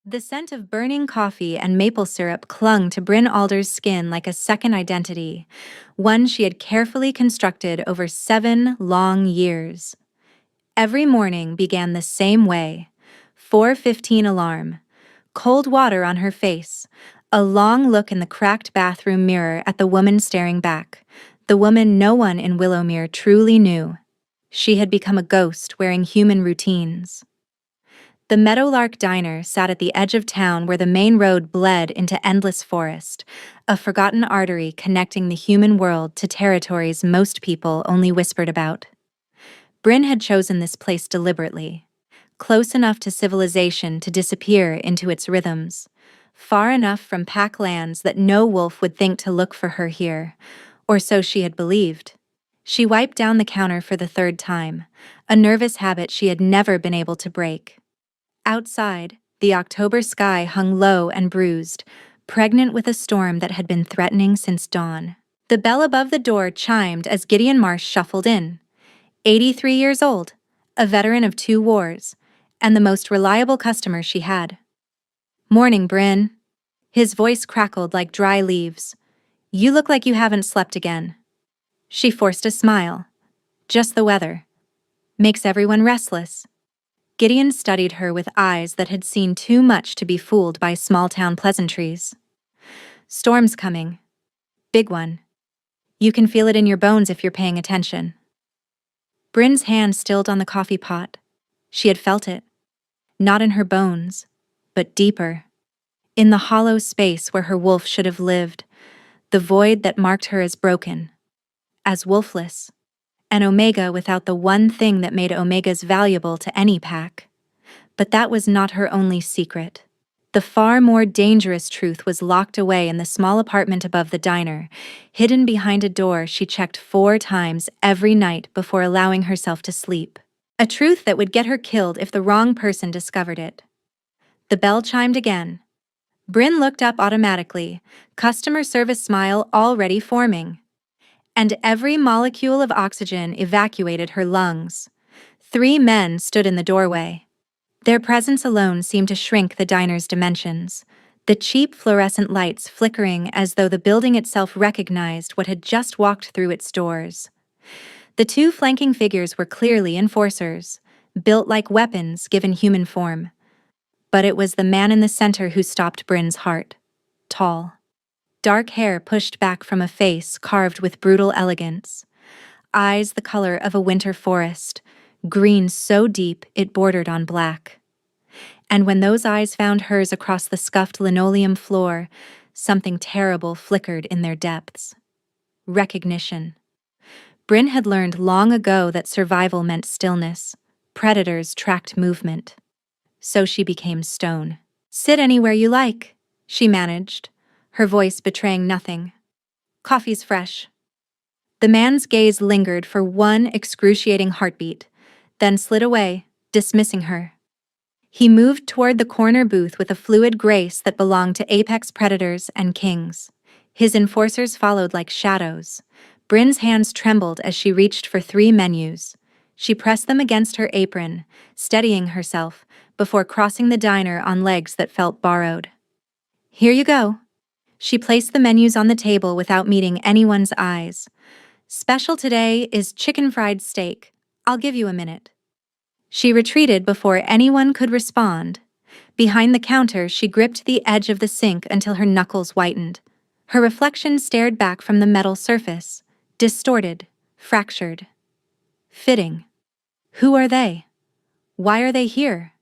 The scent of burning coffee and maple syrup clung to Bryn Alder's skin like a second identity, one she had carefully constructed over 7 long years. Every morning began the same way. 4:15 alarm, cold water on her face, a long look in the cracked bathroom mirror at the woman staring back, the woman no one in Willowmere truly knew. She had become a ghost wearing human routines. The Meadowlark Diner sat at the edge of town where the main road bled into endless forest, a forgotten artery connecting the human world to territories most people only whispered about. Bryn had chosen this place deliberately, close enough to civilization to disappear into its rhythms, far enough from pack lands that no wolf would think to look for her here, or so she had believed. She wiped down the counter for the third time, a nervous habit she had never been able to break. Outside, the October sky hung low and bruised, pregnant with a storm that had been threatening since dawn. The bell above the door chimed as Gideon Marsh shuffled in. 83 years old, a veteran of 2 wars, and the most reliable customer she had. "Morning, Bryn." His voice crackled like dry leaves. "You look like you haven't slept again." She forced a smile. "Just the weather. Makes everyone restless." Gideon studied her with eyes that had seen too much to be fooled by small-town pleasantries. "Storm's coming. Big one. You can feel it in your bones if you're paying attention." Bryn's hand stilled on the coffee pot. She had felt it. Not in her bones, but deeper. In the hollow space where her wolf should have lived, the void that marked her as broken, as wolfless. An omega without the one thing that made omegas valuable to any pack. But that was not her only secret. The far more dangerous truth was locked away in the small apartment above the diner, hidden behind a door she checked 4 times every night before allowing herself to sleep. A truth that would get her killed if the wrong person discovered it. The bell chimed again. Bryn looked up automatically, customer service smile already forming. And every molecule of oxygen evacuated her lungs. 3 men stood in the doorway. Their presence alone seemed to shrink the diner's dimensions, the cheap fluorescent lights flickering as though the building itself recognized what had just walked through its doors. The 2 flanking figures were clearly enforcers, built like weapons given human form. But it was the man in the center who stopped Bryn's heart. Tall. Dark hair pushed back from a face carved with brutal elegance. Eyes the color of a winter forest, green so deep it bordered on black. And when those eyes found hers across the scuffed linoleum floor, something terrible flickered in their depths. Recognition. Bryn had learned long ago that survival meant stillness. Predators tracked movement. So she became stone. "Sit anywhere you like," she managed, her voice betraying nothing. "Coffee's fresh." The man's gaze lingered for one excruciating heartbeat, then slid away, dismissing her. He moved toward the corner booth with a fluid grace that belonged to apex predators and kings. His enforcers followed like shadows. Bryn's hands trembled as she reached for 3 menus. She pressed them against her apron, steadying herself, before crossing the diner on legs that felt borrowed. "Here you go." She placed the menus on the table without meeting anyone's eyes. "Special today is chicken fried steak. I'll give you a minute." She retreated before anyone could respond. Behind the counter, she gripped the edge of the sink until her knuckles whitened. Her reflection stared back from the metal surface, distorted, fractured. Fitting. Who are they? Why are they here?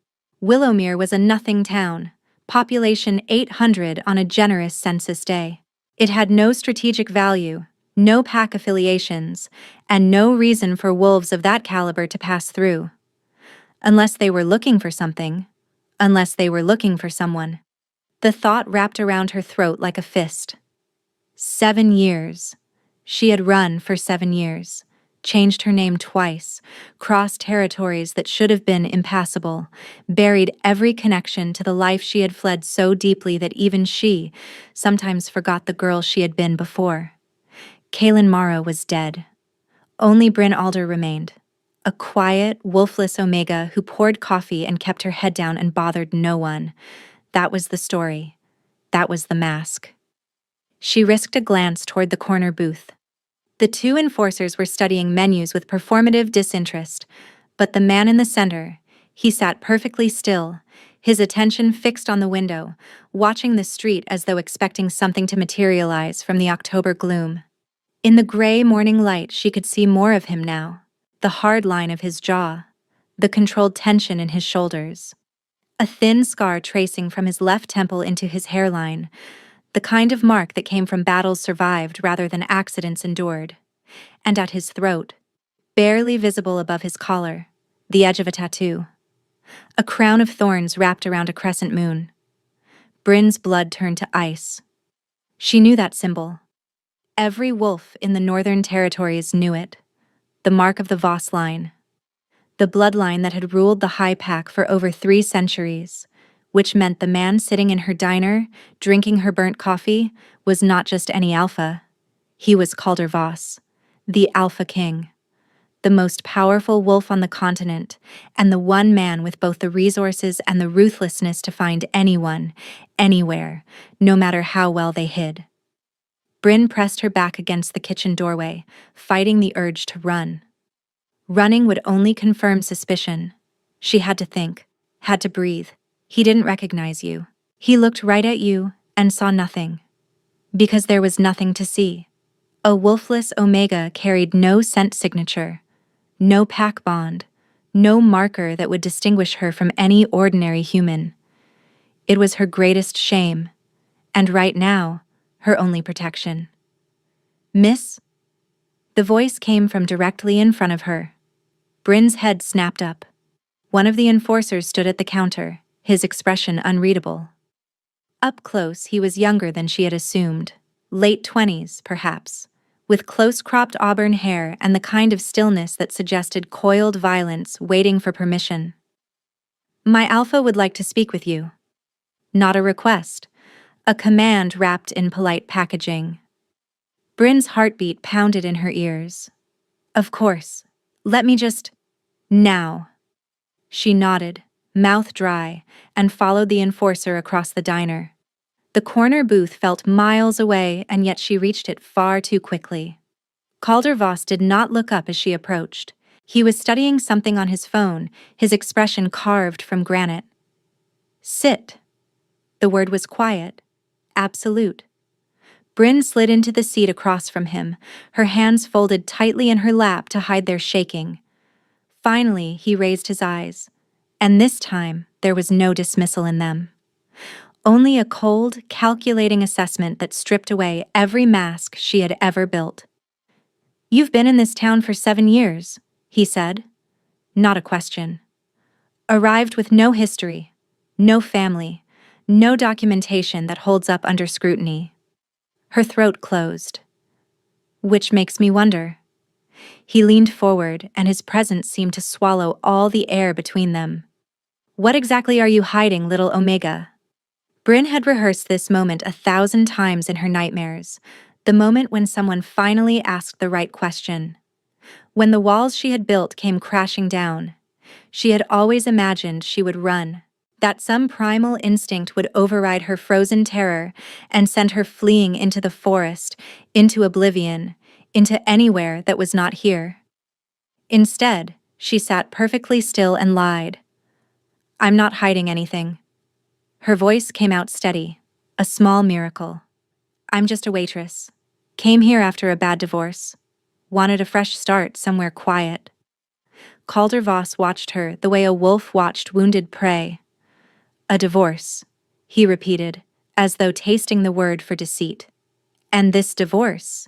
Willowmere was a nothing town, population 800 on a generous census day. It had no strategic value, no pack affiliations, and no reason for wolves of that caliber to pass through. Unless they were looking for something. Unless they were looking for someone. The thought wrapped around her throat like a fist. 7 years. She had run for 7 years, changed her name twice, crossed territories that should have been impassable, buried every connection to the life she had fled so deeply that even she sometimes forgot the girl she had been before. Kaylin Morrow was dead. Only Bryn Alder remained. A quiet, wolfless omega who poured coffee and kept her head down and bothered no one. That was the story. That was the mask. She risked a glance toward the corner booth. The two enforcers were studying menus with performative disinterest, but the man in the center, he sat perfectly still, his attention fixed on the window, watching the street as though expecting something to materialize from the October gloom. In the gray morning light, she could see more of him now, the hard line of his jaw, the controlled tension in his shoulders. A thin scar tracing from his left temple into his hairline, the kind of mark that came from battles survived rather than accidents endured. And at his throat, barely visible above his collar, the edge of a tattoo. A crown of thorns wrapped around a crescent moon. Bryn's blood turned to ice. She knew that symbol. Every wolf in the Northern Territories knew it. The mark of the Voss line. The bloodline that had ruled the High Pack for over 3 centuries, which meant the man sitting in her diner, drinking her burnt coffee, was not just any alpha. He was Calder Voss, the Alpha King, the most powerful wolf on the continent, and the one man with both the resources and the ruthlessness to find anyone, anywhere, no matter how well they hid. Bryn pressed her back against the kitchen doorway, fighting the urge to run. Running would only confirm suspicion. She had to think, had to breathe. He didn't recognize you. He looked right at you and saw nothing. Because there was nothing to see. A Wolfless Omega carried no scent signature, no pack bond, no marker that would distinguish her from any ordinary human. It was her greatest shame, and right now, her only protection. "Miss?" The voice came from directly in front of her. Bryn's head snapped up. One of the enforcers stood at the counter, his expression unreadable. Up close, he was younger than she had assumed, late 20s, perhaps, with close-cropped auburn hair and the kind of stillness that suggested coiled violence waiting for permission. "My alpha would like to speak with you." Not a request, a command wrapped in polite packaging. Bryn's heartbeat pounded in her ears. "Of course. Let me just... now." She nodded, mouth dry, and followed the enforcer across the diner. The corner booth felt miles away, and yet she reached it far too quickly. Calder Voss did not look up as she approached. He was studying something on his phone, his expression carved from granite. "Sit." The word was quiet, absolute. Bryn slid into the seat across from him, her hands folded tightly in her lap to hide their shaking. Finally, he raised his eyes, and this time there was no dismissal in them. Only a cold, calculating assessment that stripped away every mask she had ever built. "You've been in this town for 7 years, he said. Not a question. Arrived with no history, no family, no documentation that holds up under scrutiny. Her throat closed. "Which makes me wonder." He leaned forward, and his presence seemed to swallow all the air between them. "What exactly are you hiding, little Omega?" Bryn had rehearsed this moment 1,000 times in her nightmares, the moment when someone finally asked the right question. When the walls she had built came crashing down, she had always imagined she would run, that some primal instinct would override her frozen terror and send her fleeing into the forest, into oblivion, into anywhere that was not here. Instead, she sat perfectly still and lied. "I'm not hiding anything." Her voice came out steady, a small miracle. "I'm just a waitress. Came here after a bad divorce. Wanted a fresh start somewhere quiet." Calder Voss watched her the way a wolf watched wounded prey. "A divorce," he repeated, as though tasting the word for deceit. "And this divorce?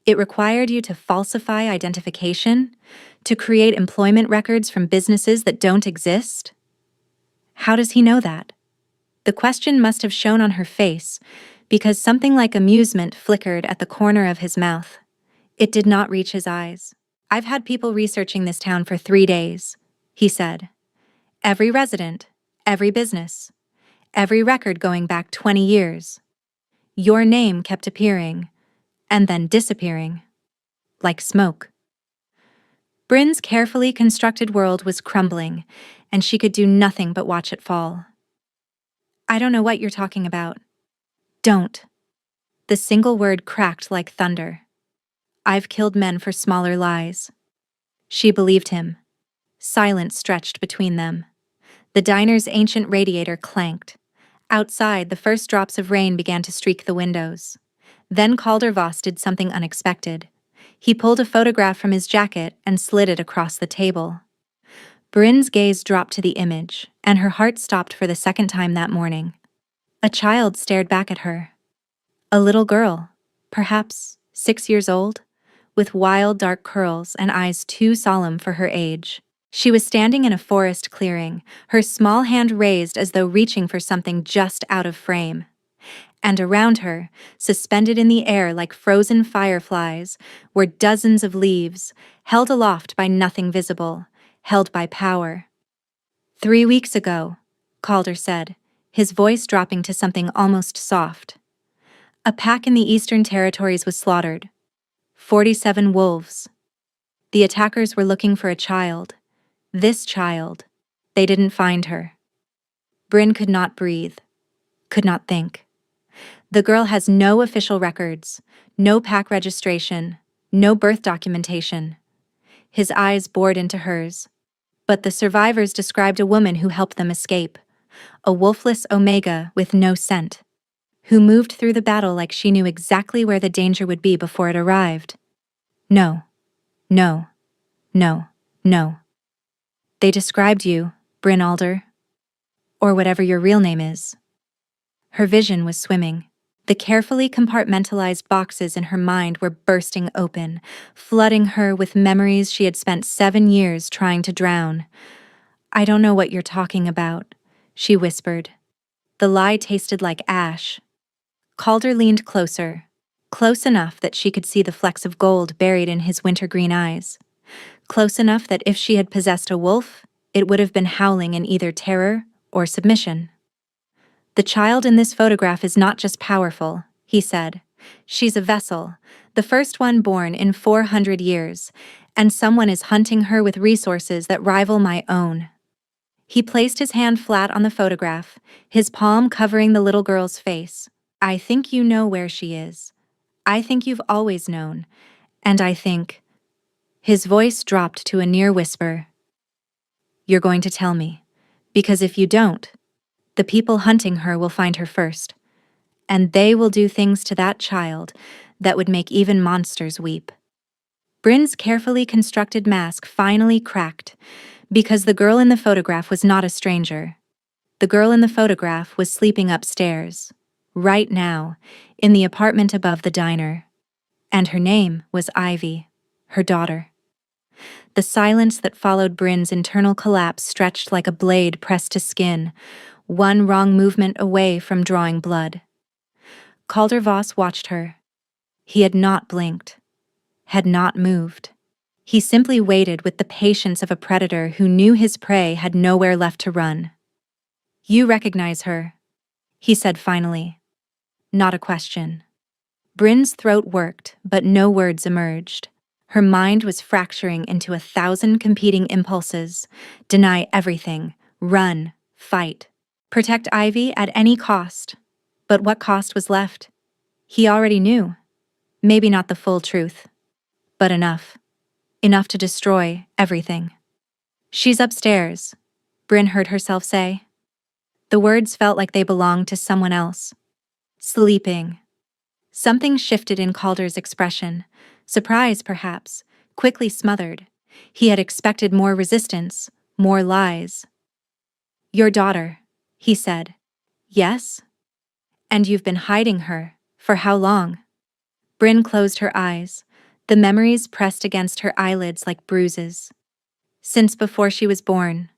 It required you to falsify identification? To create employment records from businesses that don't exist?" How does he know that? The question must have shown on her face, because something like amusement flickered at the corner of his mouth. It did not reach his eyes. "I've had people researching this town for 3 days," he said. "Every resident, every business, every record going back 20 years. Your name kept appearing, and then disappearing. Like smoke." Bryn's carefully constructed world was crumbling, and she could do nothing but watch it fall. I don't know what you're talking about. Don't. The single word cracked like thunder. I've killed men for smaller lies. She believed him. Silence stretched between them. The diner's ancient radiator clanked. Outside, the first drops of rain began to streak the windows. Then Caldervos did something unexpected. He pulled a photograph from his jacket and slid it across the table. Bryn's gaze dropped to the image, and her heart stopped for the second time that morning. A child stared back at her. A little girl, perhaps 6 years old, with wild dark curls and eyes too solemn for her age. She was standing in a forest clearing, her small hand raised as though reaching for something just out of frame. And around her, suspended in the air like frozen fireflies, were dozens of leaves, held aloft by nothing visible, held by power. 3 weeks ago, Calder said, his voice dropping to something almost soft. A pack in the Eastern Territories was slaughtered. 47 wolves. The attackers were looking for a child. This child. They didn't find her. Bryn could not breathe, could not think. The girl has no official records, no pack registration, no birth documentation. His eyes bored into hers. But the survivors described a woman who helped them escape, a wolfless omega with no scent, who moved through the battle like she knew exactly where the danger would be before it arrived. No, no, no, no. They described you, Bryn Alder, or whatever your real name is. Her vision was swimming. The carefully compartmentalized boxes in her mind were bursting open, flooding her with memories she had spent 7 years trying to drown. I don't know what you're talking about, she whispered. The lie tasted like ash. Calder leaned closer, close enough that she could see the flecks of gold buried in his wintergreen eyes. Close enough that if she had possessed a wolf, it would have been howling in either terror or submission. The child in this photograph is not just powerful, he said. She's a vessel, the first one born in 400 years, and someone is hunting her with resources that rival my own. He placed his hand flat on the photograph, his palm covering the little girl's face. I think you know where she is. I think you've always known. And I think... His voice dropped to a near whisper. You're going to tell me. Because if you don't, the people hunting her will find her first. And they will do things to that child that would make even monsters weep. Bryn's carefully constructed mask finally cracked, because the girl in the photograph was not a stranger. The girl in the photograph was sleeping upstairs, right now, in the apartment above the diner. And her name was Ivy, her daughter. The silence that followed Bryn's internal collapse stretched like a blade pressed to skin, one wrong movement away from drawing blood. Caldervos watched her. He had not blinked, had not moved. He simply waited with the patience of a predator who knew his prey had nowhere left to run. You recognize her, he said finally. Not a question. Bryn's throat worked, but no words emerged. Her mind was fracturing into 1,000 competing impulses. Deny everything, run, fight. Protect Ivy at any cost. But what cost was left? He already knew. Maybe not the full truth, but enough. Enough to destroy everything. She's upstairs, Bryn heard herself say. The words felt like they belonged to someone else. Sleeping. Something shifted in Calder's expression. Surprise, perhaps, quickly smothered. He had expected more resistance, more lies. Your daughter, he said. Yes? And you've been hiding her, for how long? Bryn closed her eyes, the memories pressed against her eyelids like bruises. Since before she was born.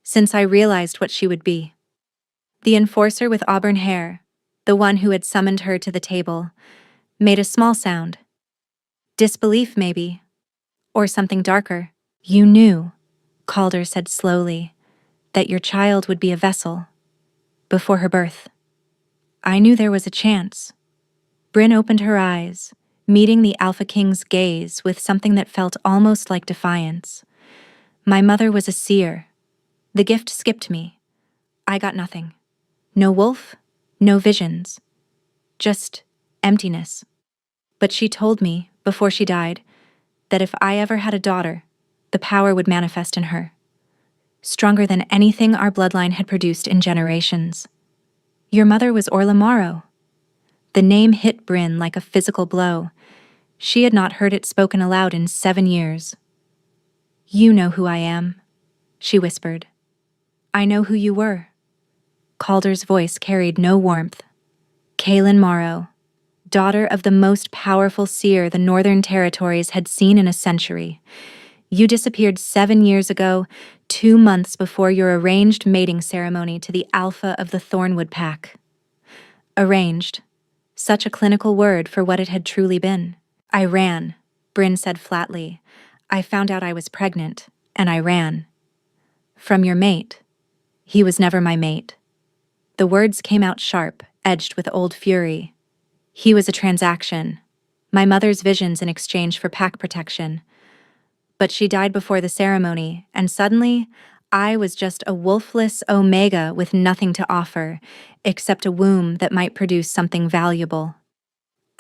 Since I realized what she would be. The enforcer with auburn hair, the one who had summoned her to the table, made a small sound. Disbelief, maybe. Or something darker. You knew, Calder said slowly, that your child would be a vessel. Before her birth. I knew there was a chance. Bryn opened her eyes, meeting the Alpha King's gaze with something that felt almost like defiance. My mother was a seer. The gift skipped me. I got nothing. No wolf, no visions, just emptiness. But she told me, before she died, that if I ever had a daughter, the power would manifest in her, stronger than anything our bloodline had produced in generations. Your mother was Orla Morrow. The name hit Bryn like a physical blow. She had not heard it spoken aloud in 7 years. You know who I am, she whispered. I know who you were. Calder's voice carried no warmth. Kaylin Morrow, daughter of the most powerful seer the Northern Territories had seen in a century. You disappeared 7 years ago, 2 months before your arranged mating ceremony to the alpha of the Thornwood Pack. Arranged. Such a clinical word for what it had truly been. I ran, Bryn said flatly. I found out I was pregnant, and I ran. From your mate. He was never my mate. The words came out sharp, edged with old fury. He was a transaction. My mother's visions in exchange for pack protection. But she died before the ceremony, and suddenly, I was just a wolfless omega with nothing to offer, except a womb that might produce something valuable.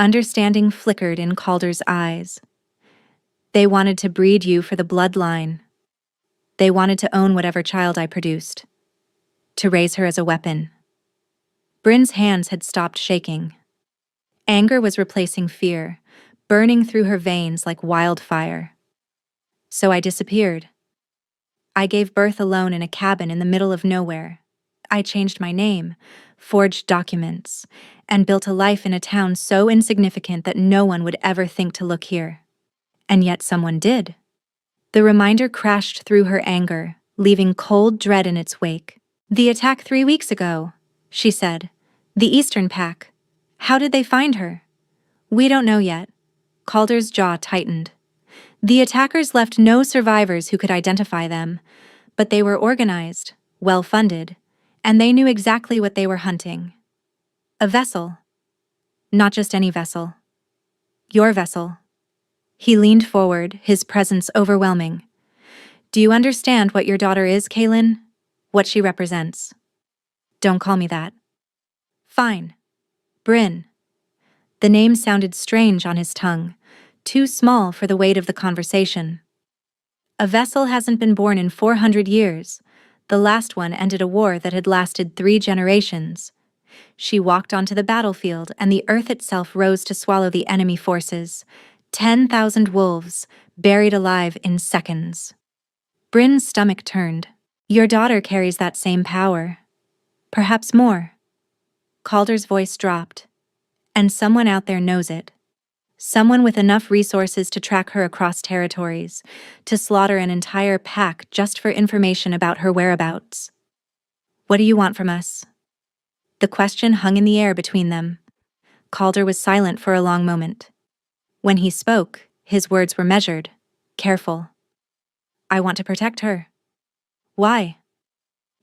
Understanding flickered in Calder's eyes. They wanted to breed you for the bloodline. They wanted to own whatever child I produced. To raise her as a weapon. Bryn's hands had stopped shaking. Anger was replacing fear, burning through her veins like wildfire. So I disappeared. I gave birth alone in a cabin in the middle of nowhere. I changed my name, forged documents, and built a life in a town so insignificant that no one would ever think to look here. And yet someone did. The reminder crashed through her anger, leaving cold dread in its wake. The attack 3 weeks ago, she said. The Eastern Pack. How did they find her? We don't know yet. Calder's jaw tightened. The attackers left no survivors who could identify them, but they were organized, well-funded, and they knew exactly what they were hunting. A vessel. Not just any vessel. Your vessel. He leaned forward, his presence overwhelming. Do you understand what your daughter is, Kaylin? What she represents? Don't call me that. Fine. Bryn. The name sounded strange on his tongue, too small for the weight of the conversation. A vessel hasn't been born in 400 years. The last one ended a war that had lasted 3 generations. She walked onto the battlefield, and the earth itself rose to swallow the enemy forces. 10,000 wolves, buried alive in seconds. Bryn's stomach turned. Your daughter carries that same power. Perhaps more. Calder's voice dropped. And someone out there knows it. Someone with enough resources to track her across territories, to slaughter an entire pack just for information about her whereabouts. What do you want from us? The question hung in the air between them. Calder was silent for a long moment. When he spoke, his words were measured, careful. I want to protect her. Why?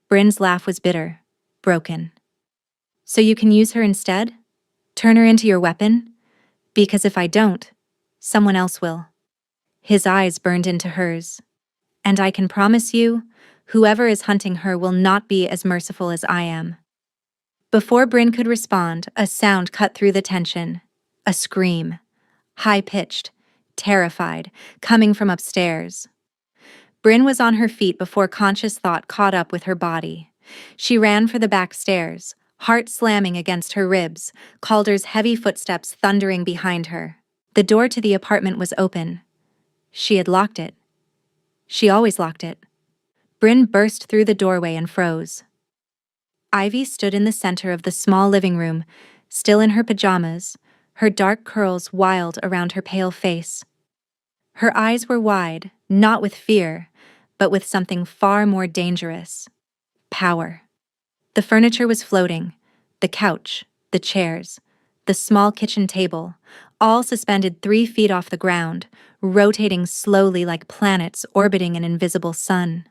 Bryn's laugh was bitter, broken. So you can use her instead? Turn her into your weapon? Because if I don't, someone else will. His eyes burned into hers. And I can promise you, whoever is hunting her will not be as merciful as I am. Before Bryn could respond, a sound cut through the tension. A scream. High-pitched, terrified, coming from upstairs. Bryn was on her feet before conscious thought caught up with her body. She ran for the back stairs, heart slamming against her ribs, Calder's heavy footsteps thundering behind her. The door to the apartment was open. She had locked it. She always locked it. Bryn burst through the doorway and froze. Ivy stood in the center of the small living room, still in her pajamas, her dark curls wild around her pale face. Her eyes were wide, not with fear, but with something far more dangerous. Power. The furniture was floating, the couch, the chairs, the small kitchen table, all suspended 3 feet off the ground, rotating slowly like planets orbiting an invisible sun.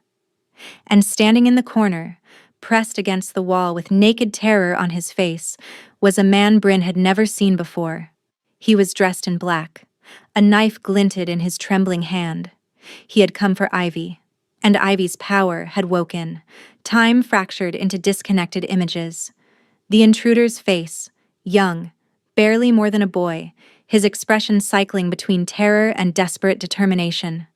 And standing in the corner, pressed against the wall with naked terror on his face, was a man Bryn had never seen before. He was dressed in black. A knife glinted in his trembling hand. He had come for Ivy, and Ivy's power had woken, time fractured into disconnected images. The intruder's face, young, barely more than a boy, his expression cycling between terror and desperate determination.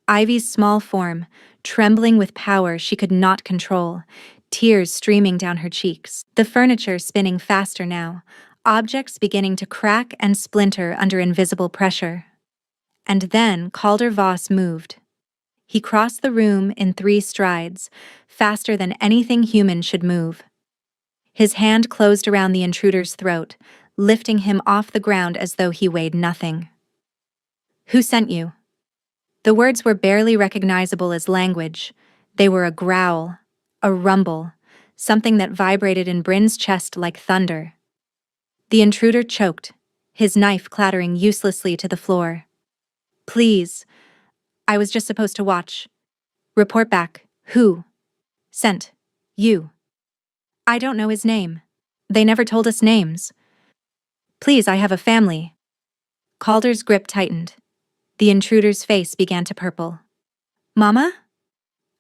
Ivy's small form, trembling with power she could not control, tears streaming down her cheeks. The furniture spinning faster now, objects beginning to crack and splinter under invisible pressure. And then Calder Voss moved. He crossed the room in 3 strides, faster than anything human should move. His hand closed around the intruder's throat, lifting him off the ground as though he weighed nothing. "Who sent you?" The words were barely recognizable as language. They were a growl, a rumble, something that vibrated in Bryn's chest like thunder. The intruder choked, his knife clattering uselessly to the floor. "Please, I was just supposed to watch. Report back. Who sent you?" "I don't know his name. They never told us names. Please, I have a family." Calder's grip tightened. The intruder's face began to purple. "Mama?"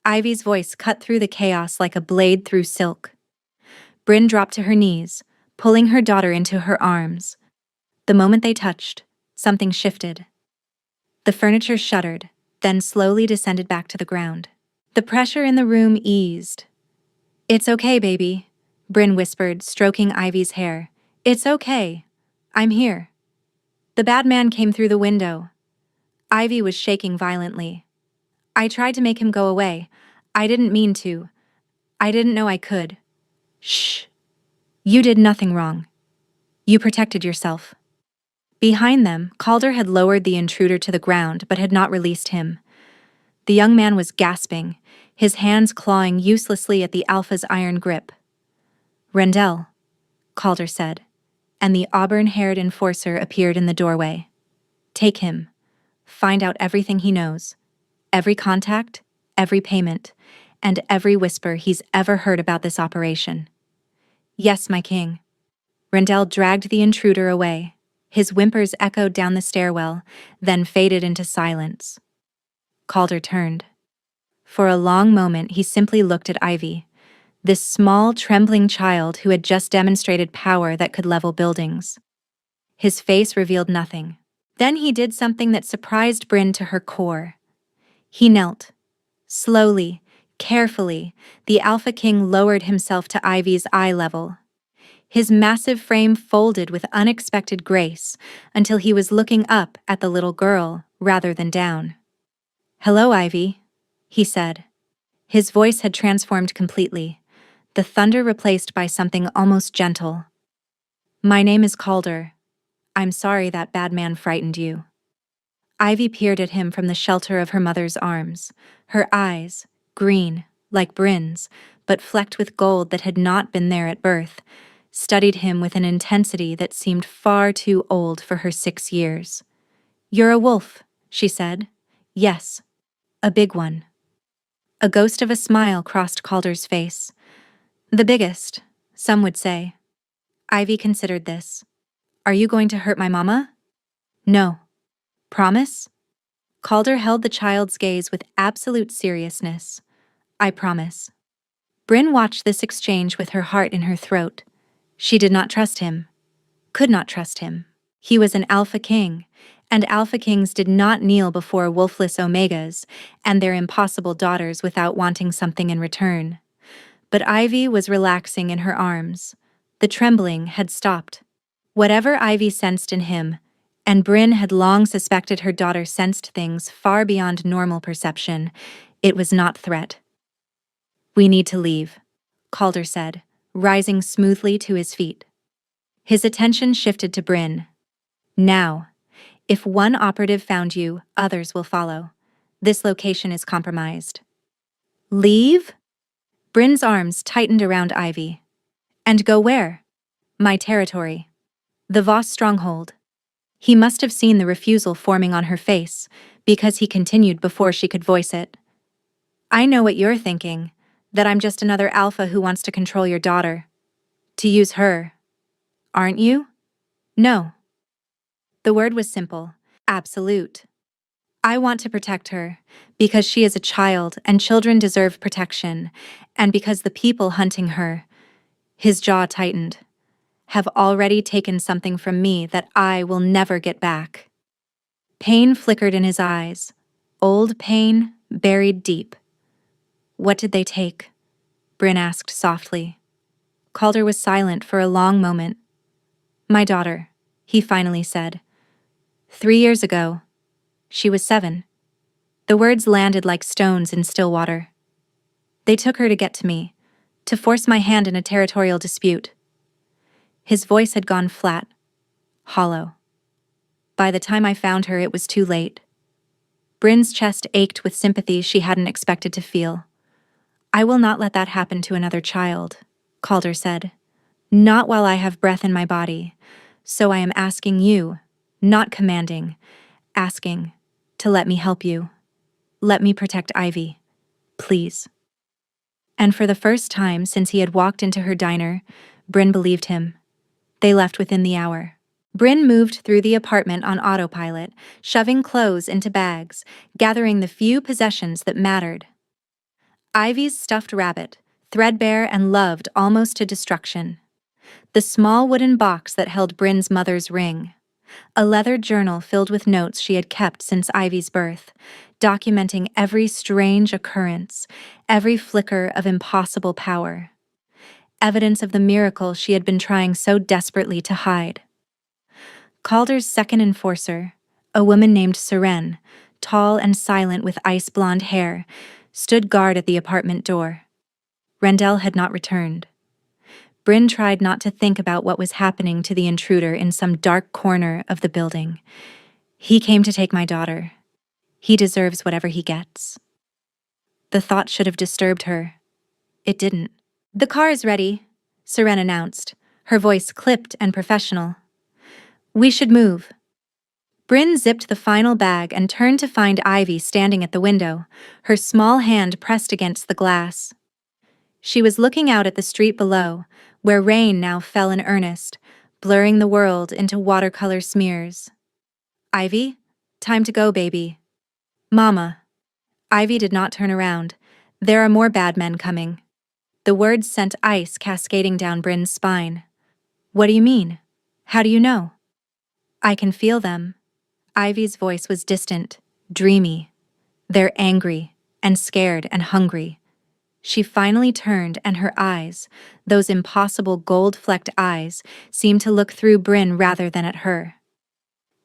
Ivy's voice cut through the chaos like a blade through silk. Bryn dropped to her knees, pulling her daughter into her arms. The moment they touched, something shifted. The furniture shuddered, then slowly descended back to the ground. The pressure in the room eased. "It's okay, baby," Bryn whispered, stroking Ivy's hair. "It's okay. I'm here." The bad man came through the window. Ivy was shaking violently. "I tried to make him go away. I didn't mean to. I didn't know I could." "Shh. You did nothing wrong. You protected yourself." Behind them, Calder had lowered the intruder to the ground but had not released him. The young man was gasping, his hands clawing uselessly at the Alpha's iron grip. "Rendell," Calder said, and the auburn-haired enforcer appeared in the doorway. "Take him. Find out everything he knows. Every contact, every payment, and every whisper he's ever heard about this operation." "Yes, my king." Rendell dragged the intruder away. His whimpers echoed down the stairwell, then faded into silence. Calder turned. For a long moment he simply looked at Ivy, this small, trembling child who had just demonstrated power that could level buildings. His face revealed nothing. Then he did something that surprised Bryn to her core. He knelt. Slowly, carefully, the Alpha King lowered himself to Ivy's eye level. His massive frame folded with unexpected grace until he was looking up at the little girl rather than down. "Hello, Ivy," he said. His voice had transformed completely, the thunder replaced by something almost gentle. "My name is Calder. I'm sorry that bad man frightened you." Ivy peered at him from the shelter of her mother's arms, her eyes, green, like Bryn's, but flecked with gold that had not been there at birth, studied him with an intensity that seemed far too old for her 6 years. "You're a wolf," she said. "Yes, a big one." A ghost of a smile crossed Calder's face. "The biggest, some would say." Ivy considered this. "Are you going to hurt my mama?" "No." "Promise?" Calder held the child's gaze with absolute seriousness. "I promise." Bryn watched this exchange with her heart in her throat. She did not trust him. Could not trust him. He was an Alpha King, and Alpha Kings did not kneel before Wolfless Omegas and their impossible daughters without wanting something in return. But Ivy was relaxing in her arms. The trembling had stopped. Whatever Ivy sensed in him, and Bryn had long suspected her daughter sensed things far beyond normal perception, it was not threat. "We need to leave," Calder said, rising smoothly to his feet. His attention shifted to Bryn. "Now, if one operative found you, others will follow. This location is compromised." "Leave?" Bryn's arms tightened around Ivy. "And go where?" "My territory. The Voss stronghold." He must have seen the refusal forming on her face, because he continued before she could voice it. "I know what you're thinking, that I'm just another alpha who wants to control your daughter. To use her. Aren't you?" "No." The word was simple, absolute. "I want to protect her, because she is a child and children deserve protection, and because the people hunting her, His jaw tightened. Have already taken something from me that I will never get back. Pain flickered in his eyes. Old pain, buried deep. What did they take? Bryn asked softly. Calder was silent for a long moment. My daughter, he finally said. 3 years ago. She was 7. The words landed like stones in still water. They took her to get to me, to force my hand in a territorial dispute. His voice had gone flat, hollow. By the time I found her, it was too late. Bryn's chest ached with sympathy she hadn't expected to feel. I will not let that happen to another child, Calder said. Not while I have breath in my body. So I am asking you, not commanding, asking, to let me help you. Let me protect Ivy. Please. And for the first time since he had walked into her diner, Bryn believed him. They left within the hour. Bryn moved through the apartment on autopilot, shoving clothes into bags, gathering the few possessions that mattered. Ivy's stuffed rabbit, threadbare and loved almost to destruction. The small wooden box that held Bryn's mother's ring. A leather journal filled with notes she had kept since Ivy's birth, documenting every strange occurrence, every flicker of impossible power. Evidence of the miracle she had been trying so desperately to hide. Calder's second enforcer, a woman named Seren, tall and silent with ice-blonde hair, stood guard at the apartment door. Rendell had not returned. Bryn tried not to think about what was happening to the intruder in some dark corner of the building. He came to take my daughter. He deserves whatever he gets. The thought should have disturbed her. It didn't. The car is ready, Seren announced, her voice clipped and professional. We should move. Bryn zipped the final bag and turned to find Ivy standing at the window, her small hand pressed against the glass. She was looking out at the street below, where rain now fell in earnest, blurring the world into watercolor smears. Ivy, time to go, baby. Mama. Ivy did not turn around. There are more bad men coming. The words sent ice cascading down Bryn's spine. What do you mean? How do you know? I can feel them. Ivy's voice was distant, dreamy. They're angry, and scared, and hungry. She finally turned, and her eyes, those impossible gold-flecked eyes, seemed to look through Bryn rather than at her.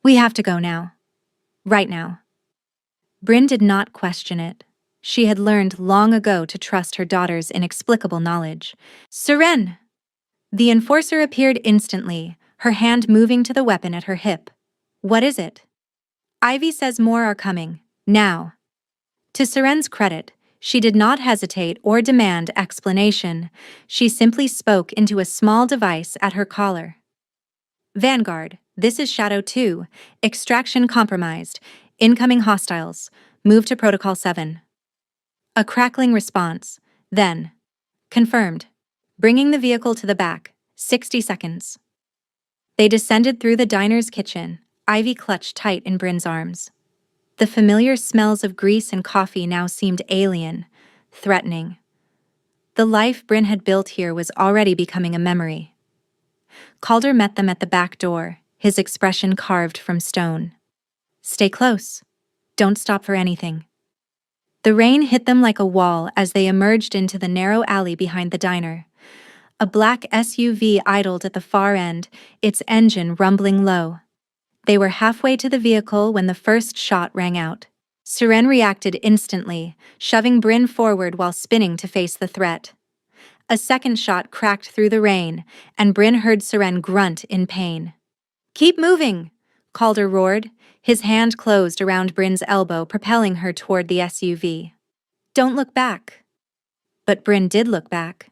We have to go now. Right now. Bryn did not question it. She had learned long ago to trust her daughter's inexplicable knowledge. Seren! The enforcer appeared instantly, her hand moving to the weapon at her hip. What is it? Ivy says more are coming. Now. To Seren's credit, she did not hesitate or demand explanation. She simply spoke into a small device at her collar. Vanguard, this is Shadow 2. Extraction compromised. Incoming hostiles. Move to Protocol 7. A crackling response. Then. Confirmed. Bringing the vehicle to the back. 60 seconds. They descended through the diner's kitchen, Ivy clutched tight in Bryn's arms. The familiar smells of grease and coffee now seemed alien, threatening. The life Bryn had built here was already becoming a memory. Calder met them at the back door, his expression carved from stone. Stay close. Don't stop for anything. The rain hit them like a wall as they emerged into the narrow alley behind the diner. A black SUV idled at the far end, its engine rumbling low. They were halfway to the vehicle when the first shot rang out. Seren reacted instantly, shoving Bryn forward while spinning to face the threat. A second shot cracked through the rain, and Bryn heard Seren grunt in pain. Keep moving, Calder roared, his hand closed around Bryn's elbow, propelling her toward the SUV. Don't look back. But Bryn did look back.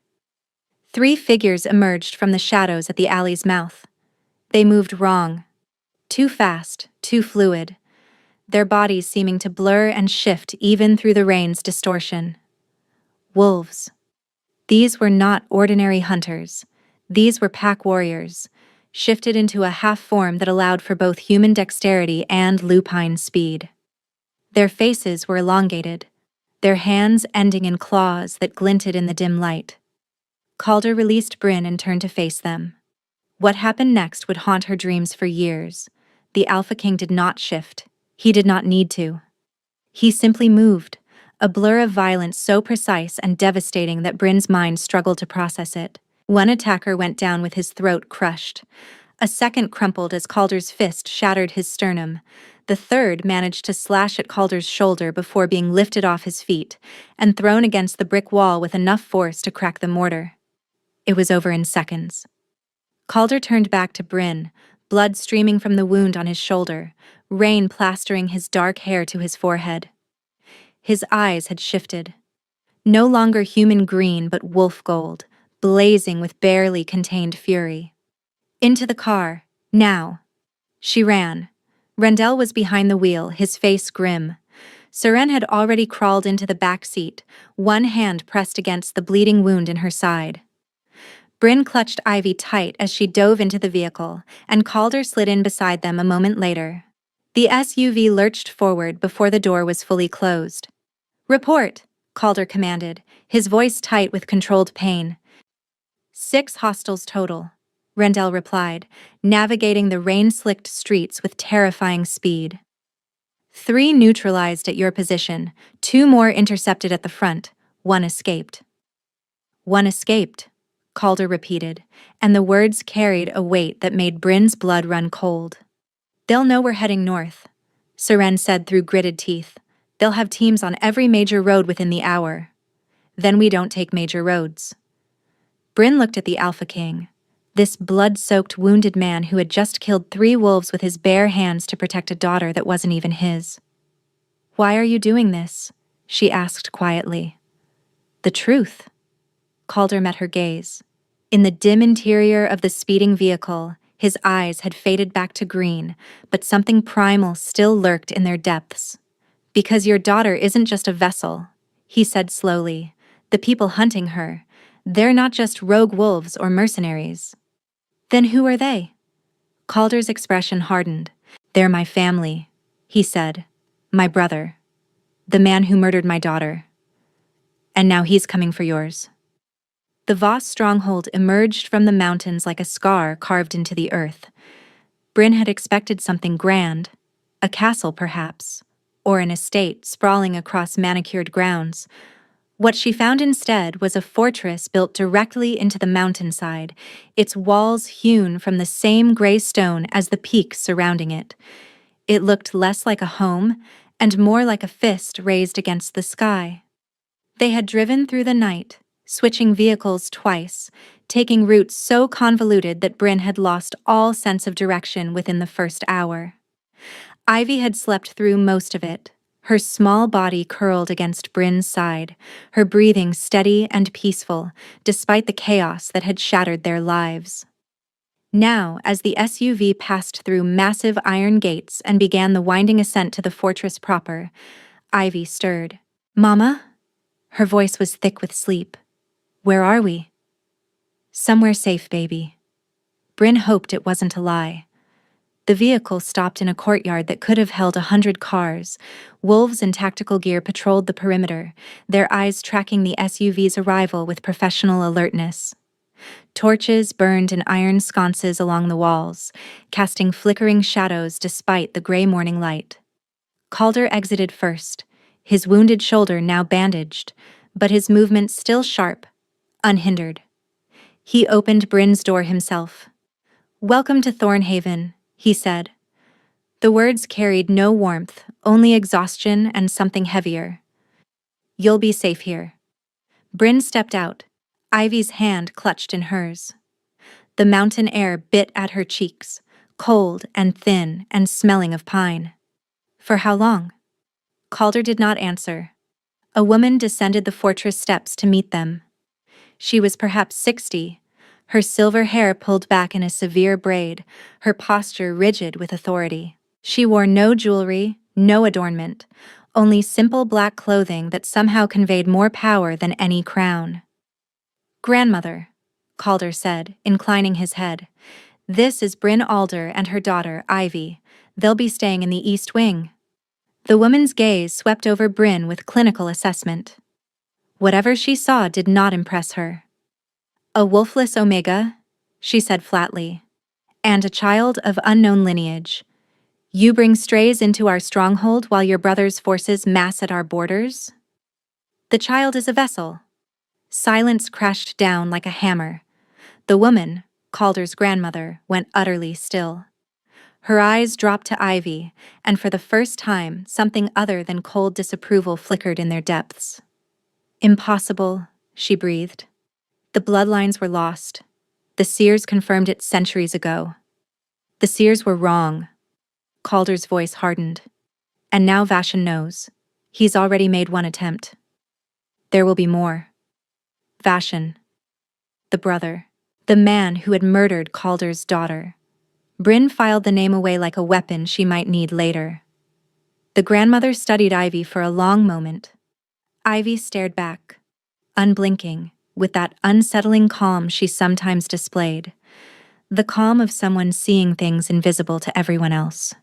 3 figures emerged from the shadows at the alley's mouth. They moved wrong. Too fast, too fluid. Their bodies seeming to blur and shift even through the rain's distortion. Wolves. These were not ordinary hunters. These were pack warriors, shifted into a half-form that allowed for both human dexterity and lupine speed. Their faces were elongated, their hands ending in claws that glinted in the dim light. Calder released Bryn and turned to face them. What happened next would haunt her dreams for years. The Alpha King did not shift. He did not need to. He simply moved, a blur of violence so precise and devastating that Bryn's mind struggled to process it. One attacker went down with his throat crushed. A second crumpled as Calder's fist shattered his sternum. The third managed to slash at Calder's shoulder before being lifted off his feet and thrown against the brick wall with enough force to crack the mortar. It was over in seconds. Calder turned back to Bryn, blood streaming from the wound on his shoulder, rain plastering his dark hair to his forehead. His eyes had shifted. No longer human green but wolf gold, blazing with barely contained fury. Into the car, now. She ran. Rendell was behind the wheel, his face grim. Seren had already crawled into the back seat, one hand pressed against the bleeding wound in her side. Bryn clutched Ivy tight as she dove into the vehicle, and Calder slid in beside them a moment later. The SUV lurched forward before the door was fully closed. "Report," Calder commanded, his voice tight with controlled pain. 6 hostiles total, Rendell replied, navigating the rain-slicked streets with terrifying speed. 3 neutralized at your position, 2 more intercepted at the front, 1 escaped. 1 escaped, Calder repeated, and the words carried a weight that made Bryn's blood run cold. "They'll know we're heading north," Seren said through gritted teeth. "They'll have teams on every major road within the hour. Then we don't take major roads." Bryn looked at the Alpha King, this blood-soaked wounded man who had just killed 3 wolves with his bare hands to protect a daughter that wasn't even his. "Why are you doing this?" she asked quietly. "The truth." Calder met her gaze. In the dim interior of the speeding vehicle, his eyes had faded back to green, but something primal still lurked in their depths. "Because your daughter isn't just a vessel," he said slowly. "The people hunting her, they're not just rogue wolves or mercenaries." "Then who are they?" Calder's expression hardened. "They're my family," he said. "My brother. The man who murdered my daughter. And now he's coming for yours." The Voss stronghold emerged from the mountains like a scar carved into the earth. Bryn had expected something grand, a castle perhaps, or an estate sprawling across manicured grounds. What she found instead was a fortress built directly into the mountainside, its walls hewn from the same gray stone as the peaks surrounding it. It looked less like a home and more like a fist raised against the sky. They had driven through the night, switching vehicles twice, taking routes so convoluted that Bryn had lost all sense of direction within the first hour. Ivy had slept through most of it, her small body curled against Bryn's side, her breathing steady and peaceful, despite the chaos that had shattered their lives. Now, as the SUV passed through massive iron gates and began the winding ascent to the fortress proper, Ivy stirred. "Mama?" Her voice was thick with sleep. "Where are we?" "Somewhere safe, baby." Bryn hoped it wasn't a lie. The vehicle stopped in a courtyard that could have held 100 cars. Wolves in tactical gear patrolled the perimeter, their eyes tracking the SUV's arrival with professional alertness. Torches burned in iron sconces along the walls, casting flickering shadows despite the gray morning light. Calder exited first, his wounded shoulder now bandaged, but his movements still sharp, unhindered. He opened Bryn's door himself. "Welcome to Thornhaven," he said. The words carried no warmth, only exhaustion and something heavier. "You'll be safe here." Bryn stepped out, Ivy's hand clutched in hers. The mountain air bit at her cheeks, cold and thin and smelling of pine. "For how long?" Calder did not answer. A woman descended the fortress steps to meet them. She was perhaps 60, her silver hair pulled back in a severe braid, her posture rigid with authority. She wore no jewelry, no adornment, only simple black clothing that somehow conveyed more power than any crown. "Grandmother," Calder said, inclining his head. "This is Bryn Alder and her daughter, Ivy. They'll be staying in the East Wing." The woman's gaze swept over Bryn with clinical assessment. Whatever she saw did not impress her. A wolfless omega, she said flatly, and a child of unknown lineage. You bring strays into our stronghold while your brother's forces mass at our borders? The child is a vessel. Silence crashed down like a hammer. The woman, Calder's grandmother, went utterly still. Her eyes dropped to Ivy, and for the first time, something other than cold disapproval flickered in their depths. Impossible, she breathed. The bloodlines were lost. The seers confirmed it centuries ago. The seers were wrong. Calder's voice hardened. And now Vashon knows. He's already made one attempt. There will be more. Vashon, the brother, the man who had murdered Calder's daughter. Bryn filed the name away like a weapon she might need later. The grandmother studied Ivy for a long moment. Ivy stared back, unblinking, with that unsettling calm she sometimes displayed, the calm of someone seeing things invisible to everyone else.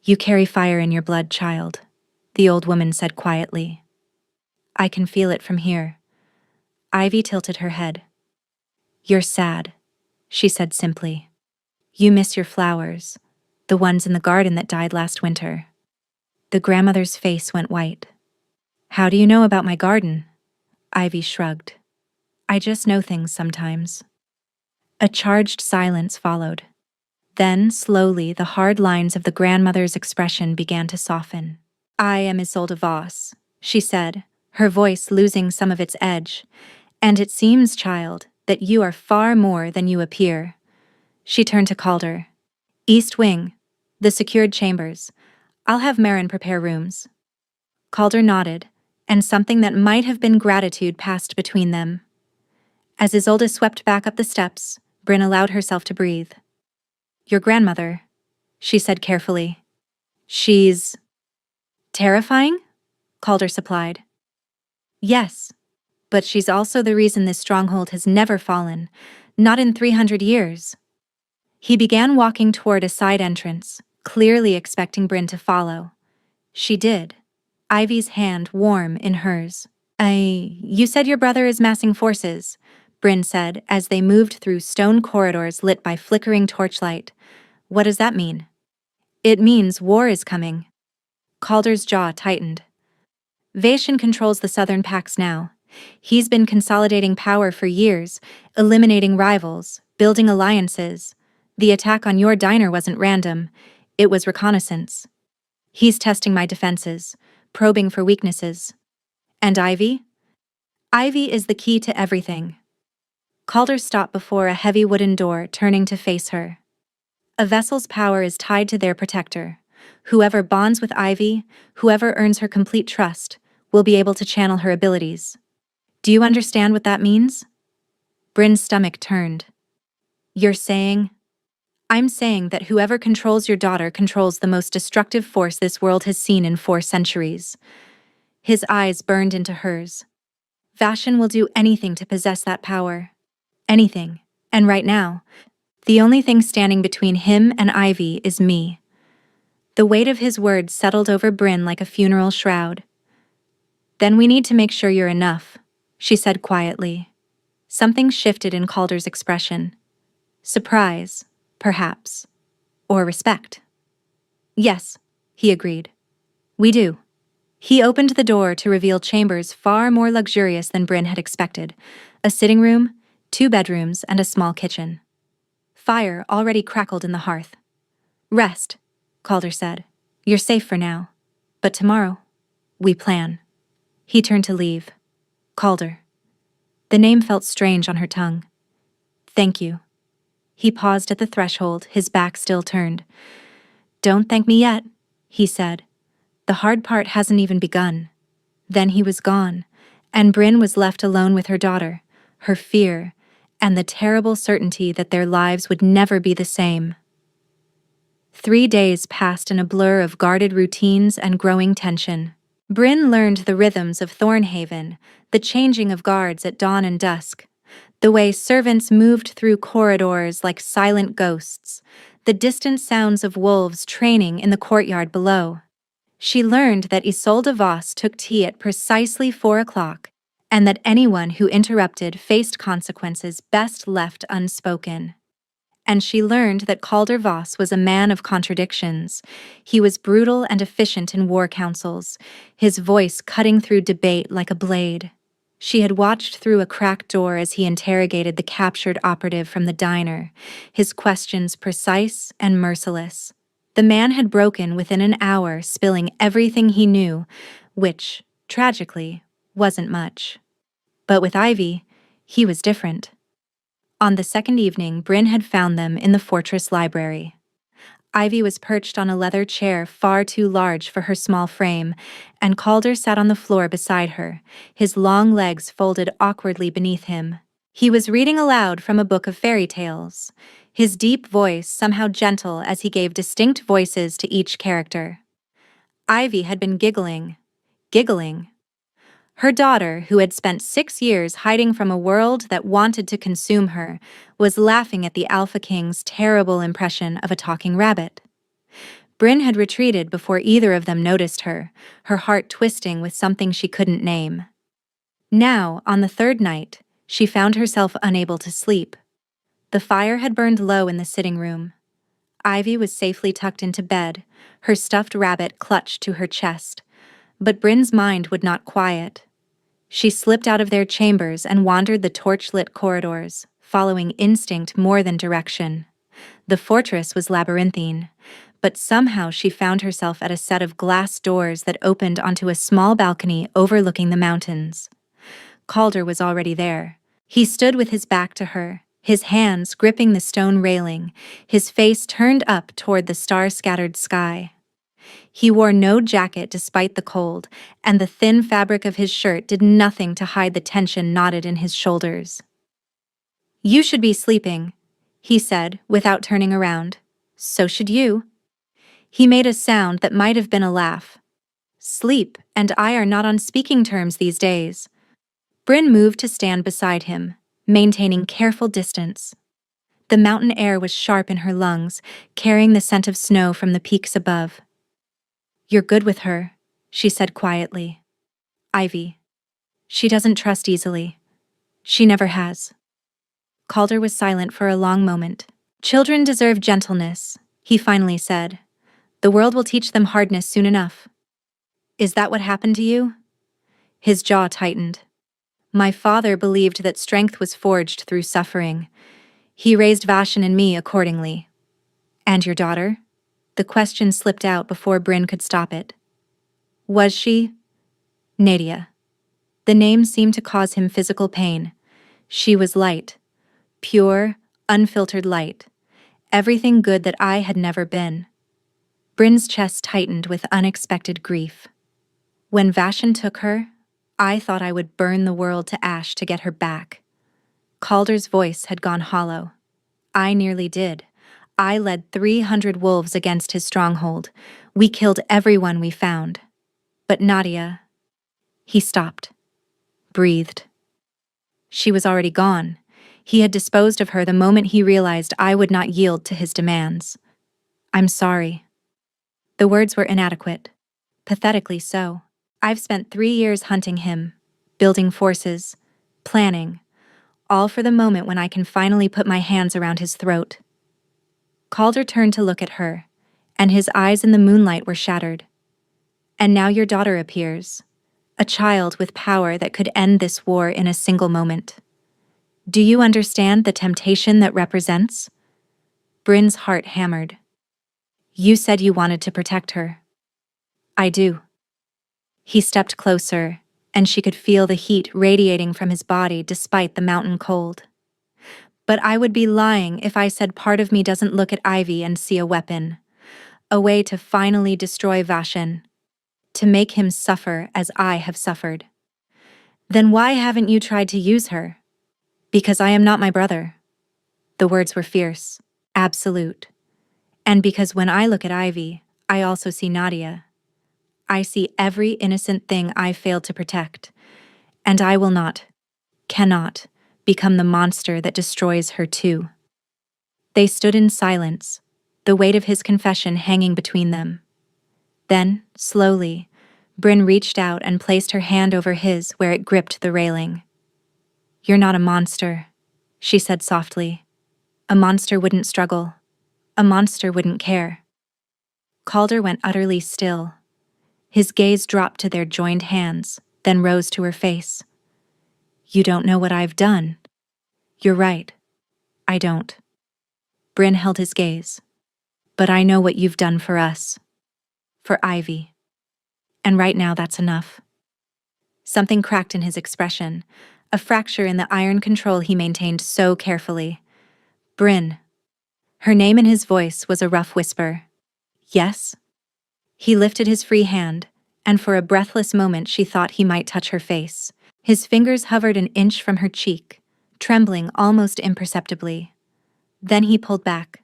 You carry fire in your blood, child, the old woman said quietly. I can feel it from here. Ivy tilted her head. You're sad, she said simply. You miss your flowers, the ones in the garden that died last winter. The grandmother's face went white. How do you know about my garden? Ivy shrugged. I just know things sometimes. A charged silence followed. Then, slowly, the hard lines of the grandmother's expression began to soften. I am Isolde Voss, she said, her voice losing some of its edge. And it seems, child, that you are far more than you appear. She turned to Calder. East Wing, the secured chambers. I'll have Marin prepare rooms. Calder nodded, and something that might have been gratitude passed between them. As Isolde swept back up the steps, Bryn allowed herself to breathe. Your grandmother, she said carefully. She's terrifying? Calder supplied. Yes, but she's also the reason this stronghold has never fallen, not in 300 years. He began walking toward a side entrance, clearly expecting Bryn to follow. She did, Ivy's hand warm in hers. You said your brother is massing forces, Bryn said as they moved through stone corridors lit by flickering torchlight. What does that mean? It means war is coming. Calder's jaw tightened. Vashon controls the southern packs now. He's been consolidating power for years, eliminating rivals, building alliances. The attack on your diner wasn't random. It was reconnaissance. He's testing my defenses, probing for weaknesses. And Ivy? Ivy is the key to everything. Calder stopped before a heavy wooden door, turning to face her. A vessel's power is tied to their protector. Whoever bonds with Ivy, whoever earns her complete trust, will be able to channel her abilities. Do you understand what that means? Bryn's stomach turned. You're saying? I'm saying that whoever controls your daughter controls the most destructive force this world has seen in 4 centuries. His eyes burned into hers. Vashon will do anything to possess that power. Anything. And right now, the only thing standing between him and Ivy is me. The weight of his words settled over Bryn like a funeral shroud. Then we need to make sure you're enough, she said quietly. Something shifted in Calder's expression. Surprise, perhaps. Or respect. Yes, he agreed. We do. He opened the door to reveal chambers far more luxurious than Bryn had expected. A sitting room, 2 bedrooms, and a small kitchen. Fire already crackled in the hearth. Rest, Calder said. You're safe for now. But tomorrow, we plan. He turned to leave. Calder. The name felt strange on her tongue. Thank you. He paused at the threshold, his back still turned. Don't thank me yet, he said. The hard part hasn't even begun. Then he was gone, and Bryn was left alone with her daughter, her fear, and the terrible certainty that their lives would never be the same. 3 days passed in a blur of guarded routines and growing tension. Bryn learned the rhythms of Thornhaven, the changing of guards at dawn and dusk, the way servants moved through corridors like silent ghosts, the distant sounds of wolves training in the courtyard below. She learned that Isolde Voss took tea at precisely 4 o'clock, and that anyone who interrupted faced consequences best left unspoken. And she learned that Calder Voss was a man of contradictions. He was brutal and efficient in war councils, his voice cutting through debate like a blade. She had watched through a cracked door as he interrogated the captured operative from the diner, his questions precise and merciless. The man had broken within an hour, spilling everything he knew, which, tragically, wasn't much. But with Ivy, he was different. On the second evening, Bryn had found them in the fortress library. Ivy was perched on a leather chair far too large for her small frame, and Calder sat on the floor beside her, his long legs folded awkwardly beneath him. He was reading aloud from a book of fairy tales, his deep voice somehow gentle as he gave distinct voices to each character. Ivy had been giggling. Her daughter, who had spent 6 years hiding from a world that wanted to consume her, was laughing at the Alpha King's terrible impression of a talking rabbit. Bryn had retreated before either of them noticed her, her heart twisting with something she couldn't name. Now, on the third night, she found herself unable to sleep. The fire had burned low in the sitting room. Ivy was safely tucked into bed, her stuffed rabbit clutched to her chest. But Bryn's mind would not quiet. She slipped out of their chambers and wandered the torch-lit corridors, following instinct more than direction. The fortress was labyrinthine, but somehow she found herself at a set of glass doors that opened onto a small balcony overlooking the mountains. Calder was already there. He stood with his back to her, his hands gripping the stone railing, his face turned up toward the star-scattered sky. He wore no jacket despite the cold, and the thin fabric of his shirt did nothing to hide the tension knotted in his shoulders. "You should be sleeping," he said, without turning around. "So should you." He made a sound that might have been a laugh. "Sleep and I are not on speaking terms these days." Bryn moved to stand beside him, maintaining careful distance. The mountain air was sharp in her lungs, carrying the scent of snow from the peaks above. "You're good with her," she said quietly. "Ivy. She doesn't trust easily. She never has." Calder was silent for a long moment. "Children deserve gentleness," he finally said. "The world will teach them hardness soon enough." "Is that what happened to you?" His jaw tightened. "My father believed that strength was forged through suffering. He raised Vashan and me accordingly." "And your daughter?" The question slipped out before Bryn could stop it. "Was she?" "Nadia." The name seemed to cause him physical pain. She was light. Pure, unfiltered light. Everything good that I had never been. Bryn's chest tightened with unexpected grief. "When Vashan took her, I thought I would burn the world to ash to get her back." Calder's voice had gone hollow. "I nearly did. I led 300 wolves against his stronghold. We killed everyone we found. But Nadia..." He stopped. Breathed. She was already gone. He had disposed of her the moment he realized I would not yield to his demands. "I'm sorry." The words were inadequate. Pathetically so. "I've spent 3 years hunting him, building forces, planning, all for the moment when I can finally put my hands around his throat." Calder turned to look at her, and his eyes in the moonlight were shattered. "And now your daughter appears, a child with power that could end this war in a single moment. Do you understand the temptation that represents?" Bryn's heart hammered. "You said you wanted to protect her." "I do." He stepped closer, and she could feel the heat radiating from his body despite the mountain cold. "But I would be lying if I said part of me doesn't look at Ivy and see a weapon. A way to finally destroy Vashan. To make him suffer as I have suffered." "Then why haven't you tried to use her?" "Because I am not my brother." The words were fierce, absolute. "And because when I look at Ivy, I also see Nadia. I see every innocent thing I failed to protect. And I will not, cannot, become the monster that destroys her too." They stood in silence, the weight of his confession hanging between them. Then, slowly, Bryn reached out and placed her hand over his where it gripped the railing. "You're not a monster," she said softly. "A monster wouldn't struggle. A monster wouldn't care." Calder went utterly still. His gaze dropped to their joined hands, then rose to her face. "You don't know what I've done." "You're right. I don't." Bryn held his gaze. "But I know what you've done for us. For Ivy. And right now that's enough." Something cracked in his expression, a fracture in the iron control he maintained so carefully. "Bryn." Her name in his voice was a rough whisper. "Yes?" He lifted his free hand, and for a breathless moment she thought he might touch her face. His fingers hovered an inch from her cheek, trembling almost imperceptibly. Then he pulled back.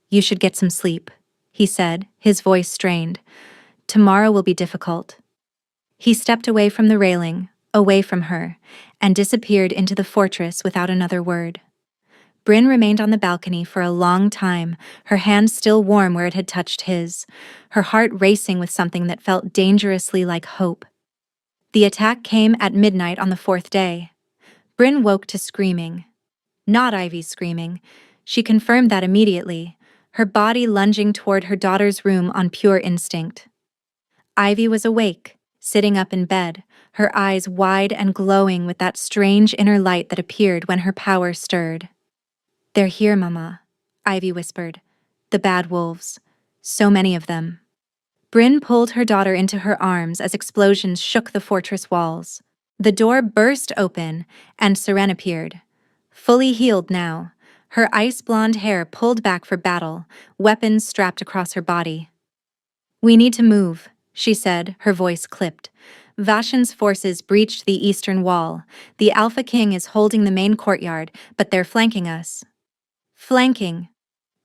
"You should get some sleep," he said, his voice strained. "Tomorrow will be difficult." He stepped away from the railing, away from her, and disappeared into the fortress without another word. Bryn remained on the balcony for a long time, her hand still warm where it had touched his, her heart racing with something that felt dangerously like hope. The attack came at midnight on the fourth day. Bryn woke to screaming. Not Ivy's screaming. She confirmed that immediately, her body lunging toward her daughter's room on pure instinct. Ivy was awake, sitting up in bed, her eyes wide and glowing with that strange inner light that appeared when her power stirred. "They're here, Mama," Ivy whispered. "The bad wolves. So many of them." Bryn pulled her daughter into her arms as explosions shook the fortress walls. The door burst open, and Seren appeared. Fully healed now, her ice-blonde hair pulled back for battle, weapons strapped across her body. "We need to move," she said, her voice clipped. "Vashan's forces breached the eastern wall. The Alpha King is holding the main courtyard, but they're flanking us." Flanking.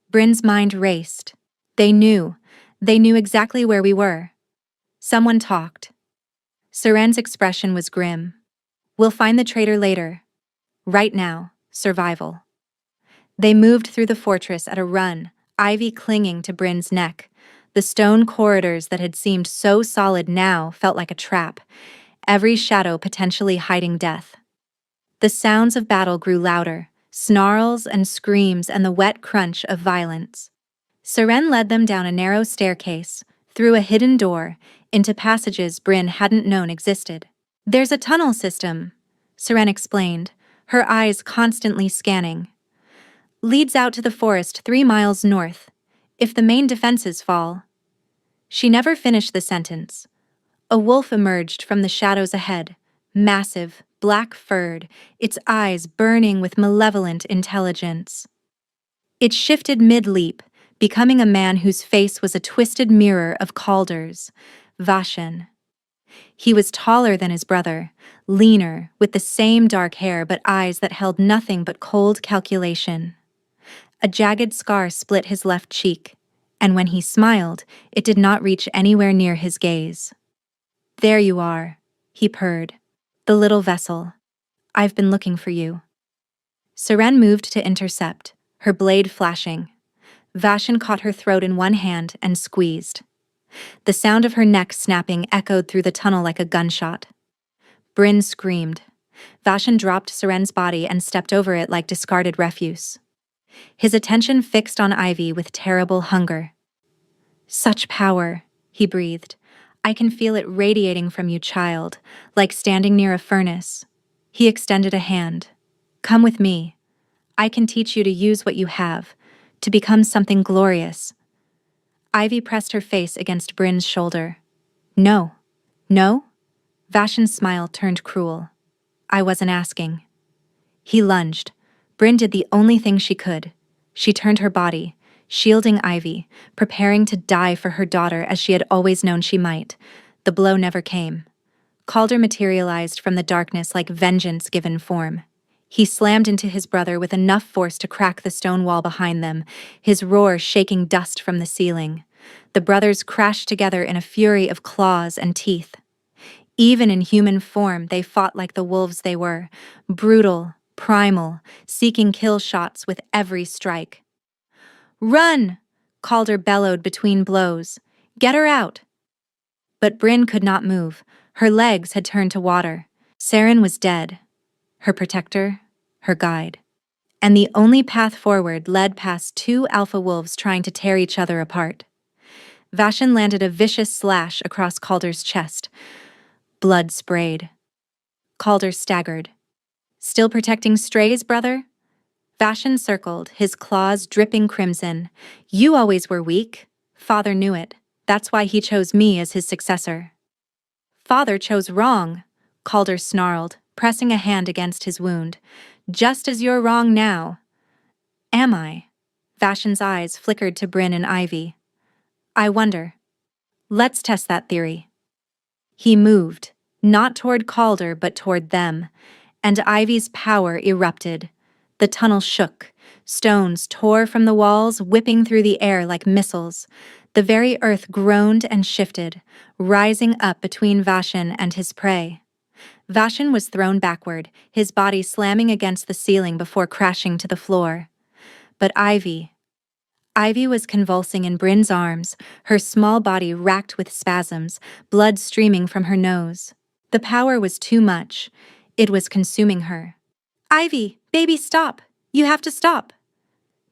Bryn's mind raced. They knew. They knew exactly where we were. Someone talked. Seren's expression was grim. "We'll find the traitor later. Right now, survival." They moved through the fortress at a run, Ivy clinging to Bryn's neck. The stone corridors that had seemed so solid now felt like a trap, every shadow potentially hiding death. The sounds of battle grew louder, snarls and screams and the wet crunch of violence. Seren led them down a narrow staircase, through a hidden door, into passages Bryn hadn't known existed. "There's a tunnel system," Seren explained, her eyes constantly scanning. "Leads out to the forest 3 miles north, if the main defenses fall." She never finished the sentence. A wolf emerged from the shadows ahead, massive, black-furred, its eyes burning with malevolent intelligence. It shifted mid-leap, becoming a man whose face was a twisted mirror of Calder's, Vashan. He was taller than his brother, leaner, with the same dark hair but eyes that held nothing but cold calculation. A jagged scar split his left cheek, and when he smiled, it did not reach anywhere near his gaze. "There you are," he purred. "The little vessel. I've been looking for you." Seren moved to intercept, her blade flashing. Vashan caught her throat in one hand and squeezed. The sound of her neck snapping echoed through the tunnel like a gunshot. Bryn screamed. Vashan dropped Seren's body and stepped over it like discarded refuse. His attention fixed on Ivy with terrible hunger. "Such power," he breathed. "I can feel it radiating from you, child, like standing near a furnace." He extended a hand. "Come with me. I can teach you to use what you have, to become something glorious." Ivy pressed her face against Bryn's shoulder. "No. No?" Vashan's smile turned cruel. "I wasn't asking." He lunged. Bryn did the only thing she could. She turned her body, shielding Ivy, preparing to die for her daughter as she had always known she might. The blow never came. Calder materialized from the darkness like vengeance given form. He slammed into his brother with enough force to crack the stone wall behind them, his roar shaking dust from the ceiling. The brothers crashed together in a fury of claws and teeth. Even in human form, they fought like the wolves they were, brutal, primal, seeking kill shots with every strike. "Run!" Calder bellowed between blows. "Get her out!" But Bryn could not move. Her legs had turned to water. Saren was dead. Her protector, her guide. And the only path forward led past two alpha wolves trying to tear each other apart. Vashan landed a vicious slash across Calder's chest. Blood sprayed. Calder staggered. Still protecting strays, brother? Vashan circled, his claws dripping crimson. You always were weak. Father knew it. That's why he chose me as his successor. Father chose wrong, Calder snarled, pressing a hand against his wound. Just as you're wrong now. Am I? Vashan's eyes flickered to Bryn and Ivy. I wonder. Let's test that theory. He moved, not toward Calder but toward them, and Ivy's power erupted. The tunnel shook. Stones tore from the walls, whipping through the air like missiles. The very earth groaned and shifted, rising up between Vashan and his prey. Vashan was thrown backward, his body slamming against the ceiling before crashing to the floor. But Ivy was convulsing in Bryn's arms, her small body racked with spasms, blood streaming from her nose. The power was too much. It was consuming her. Ivy, baby, stop! You have to stop!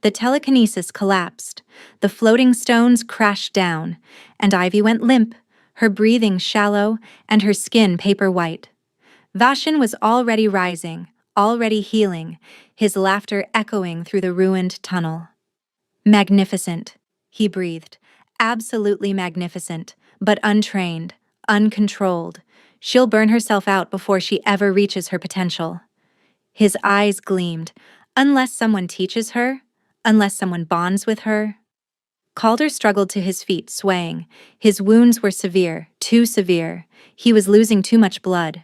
The telekinesis collapsed. The floating stones crashed down, and Ivy went limp, her breathing shallow and her skin paper white. Vashan was already rising, already healing, his laughter echoing through the ruined tunnel. Magnificent, he breathed. Absolutely magnificent, but untrained, uncontrolled. She'll burn herself out before she ever reaches her potential. His eyes gleamed. Unless someone teaches her, unless someone bonds with her. Calder struggled to his feet, swaying. His wounds were severe, too severe. He was losing too much blood.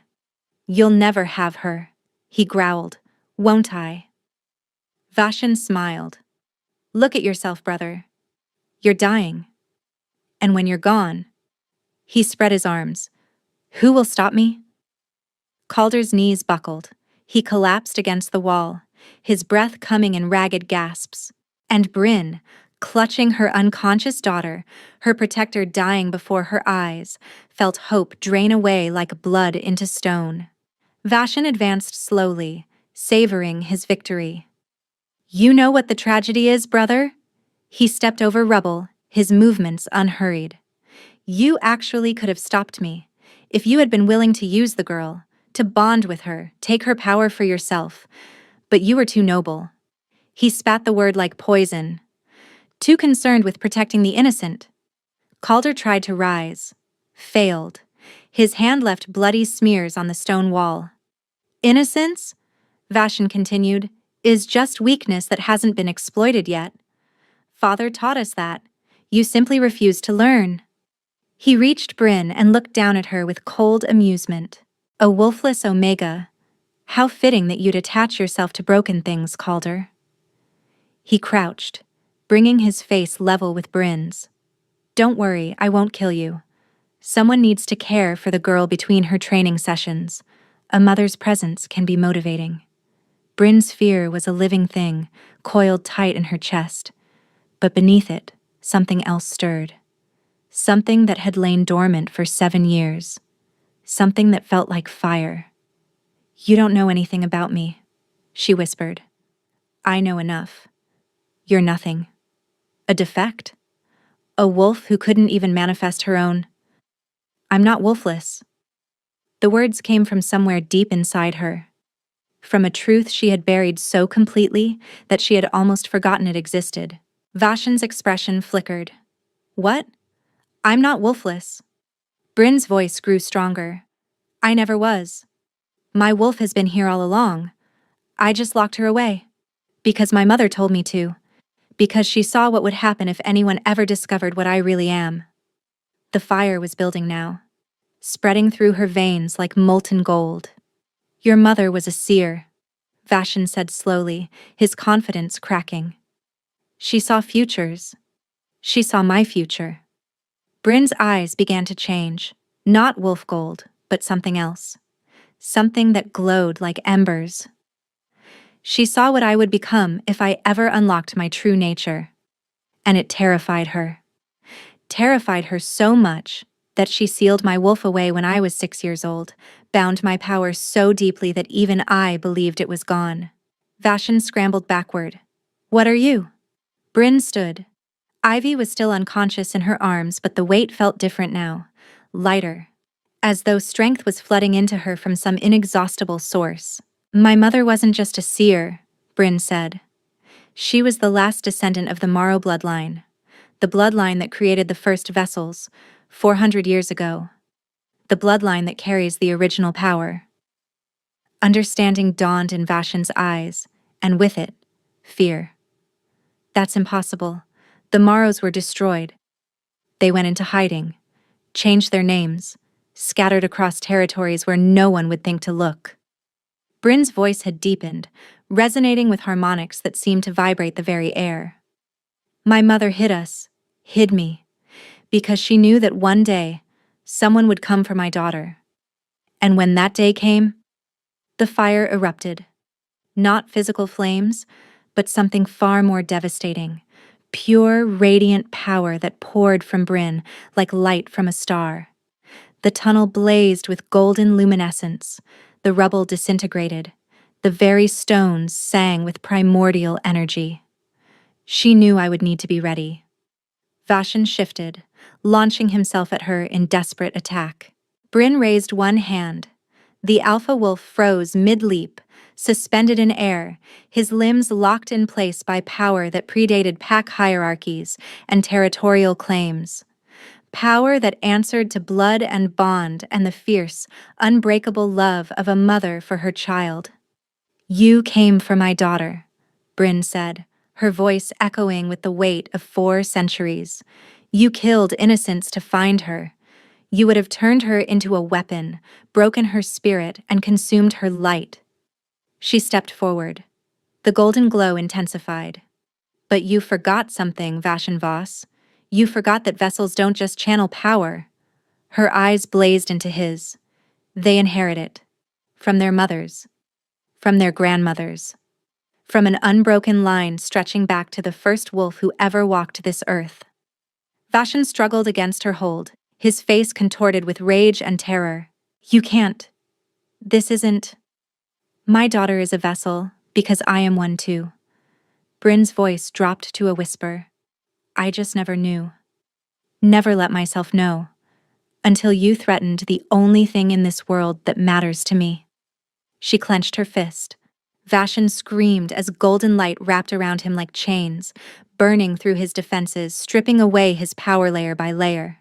You'll never have her, he growled. Won't I? Vashan smiled. Look at yourself, brother. You're dying. And when you're gone, he spread his arms. Who will stop me? Calder's knees buckled. He collapsed against the wall, his breath coming in ragged gasps. And Bryn, clutching her unconscious daughter, her protector dying before her eyes, felt hope drain away like blood into stone. Vashan advanced slowly, savoring his victory. You know what the tragedy is, brother? He stepped over rubble, his movements unhurried. You actually could have stopped me, if you had been willing to use the girl, to bond with her, take her power for yourself. But you were too noble. He spat the word like poison. Too concerned with protecting the innocent. Calder tried to rise. Failed. His hand left bloody smears on the stone wall. Innocence, Vashan continued, is just weakness that hasn't been exploited yet. Father taught us that. You simply refused to learn. He reached Bryn and looked down at her with cold amusement. A wolfless omega. How fitting that you'd attach yourself to broken things, Calder. He crouched, bringing his face level with Bryn's. Don't worry, I won't kill you. Someone needs to care for the girl between her training sessions. A mother's presence can be motivating. Bryn's fear was a living thing, coiled tight in her chest. But beneath it, something else stirred. Something that had lain dormant for 7 years. Something that felt like fire. You don't know anything about me, she whispered. I know enough. You're nothing. A defect? A wolf who couldn't even manifest her own. I'm not wolfless. The words came from somewhere deep inside her. From a truth she had buried so completely that she had almost forgotten it existed. Vashan's expression flickered. What? I'm not wolfless. Bryn's voice grew stronger. I never was. My wolf has been here all along. I just locked her away. Because my mother told me to. Because she saw what would happen if anyone ever discovered what I really am. The fire was building now, spreading through her veins like molten gold. Your mother was a seer, Vashan said slowly, his confidence cracking. She saw futures. She saw my future. Bryn's eyes began to change, not wolf gold, but something else. Something that glowed like embers. She saw what I would become if I ever unlocked my true nature. And it terrified her. Terrified her so much That she sealed my wolf away when I was 6 years old, bound my power so deeply that even I believed it was gone. Vashon scrambled backward. What are you? Bryn stood. Ivy was still unconscious in her arms, but the weight felt different now, lighter, as though strength was flooding into her from some inexhaustible source. My mother wasn't just a seer, Bryn said. She was the last descendant of the Morrow bloodline, the bloodline that created the first vessels, 400 years ago. The bloodline that carries the original power. Understanding dawned in Vashon's eyes, and with it, fear. That's impossible. The Morrows were destroyed. They went into hiding, changed their names, scattered across territories where no one would think to look. Bryn's voice had deepened, resonating with harmonics that seemed to vibrate the very air. My mother hid us, hid me, because she knew that one day, someone would come for my daughter. And when that day came, the fire erupted. Not physical flames, but something far more devastating. Pure, radiant power that poured from Bryn like light from a star. The tunnel blazed with golden luminescence. The rubble disintegrated. The very stones sang with primordial energy. She knew I would need to be ready. Vashon shifted, launching himself at her in desperate attack. Bryn raised one hand. The alpha wolf froze mid-leap, suspended in air, his limbs locked in place by power that predated pack hierarchies and territorial claims. Power that answered to blood and bond and the fierce, unbreakable love of a mother for her child. You came for my daughter, Bryn said, her voice echoing with the weight of 4 centuries. You killed innocents to find her. You would have turned her into a weapon, broken her spirit, and consumed her light. She stepped forward. The golden glow intensified. But you forgot something, Vashon Voss. You forgot that vessels don't just channel power. Her eyes blazed into his. They inherit it. From their mothers. From their grandmothers. From an unbroken line stretching back to the first wolf who ever walked this earth. Vashon struggled against her hold, his face contorted with rage and terror. You can't. This isn't. My daughter is a vessel, because I am one too. Bryn's voice dropped to a whisper. I just never knew. Never let myself know. Until you threatened the only thing in this world that matters to me. She clenched her fist. Vashon screamed as golden light wrapped around him like chains, burning through his defenses, stripping away his power layer by layer.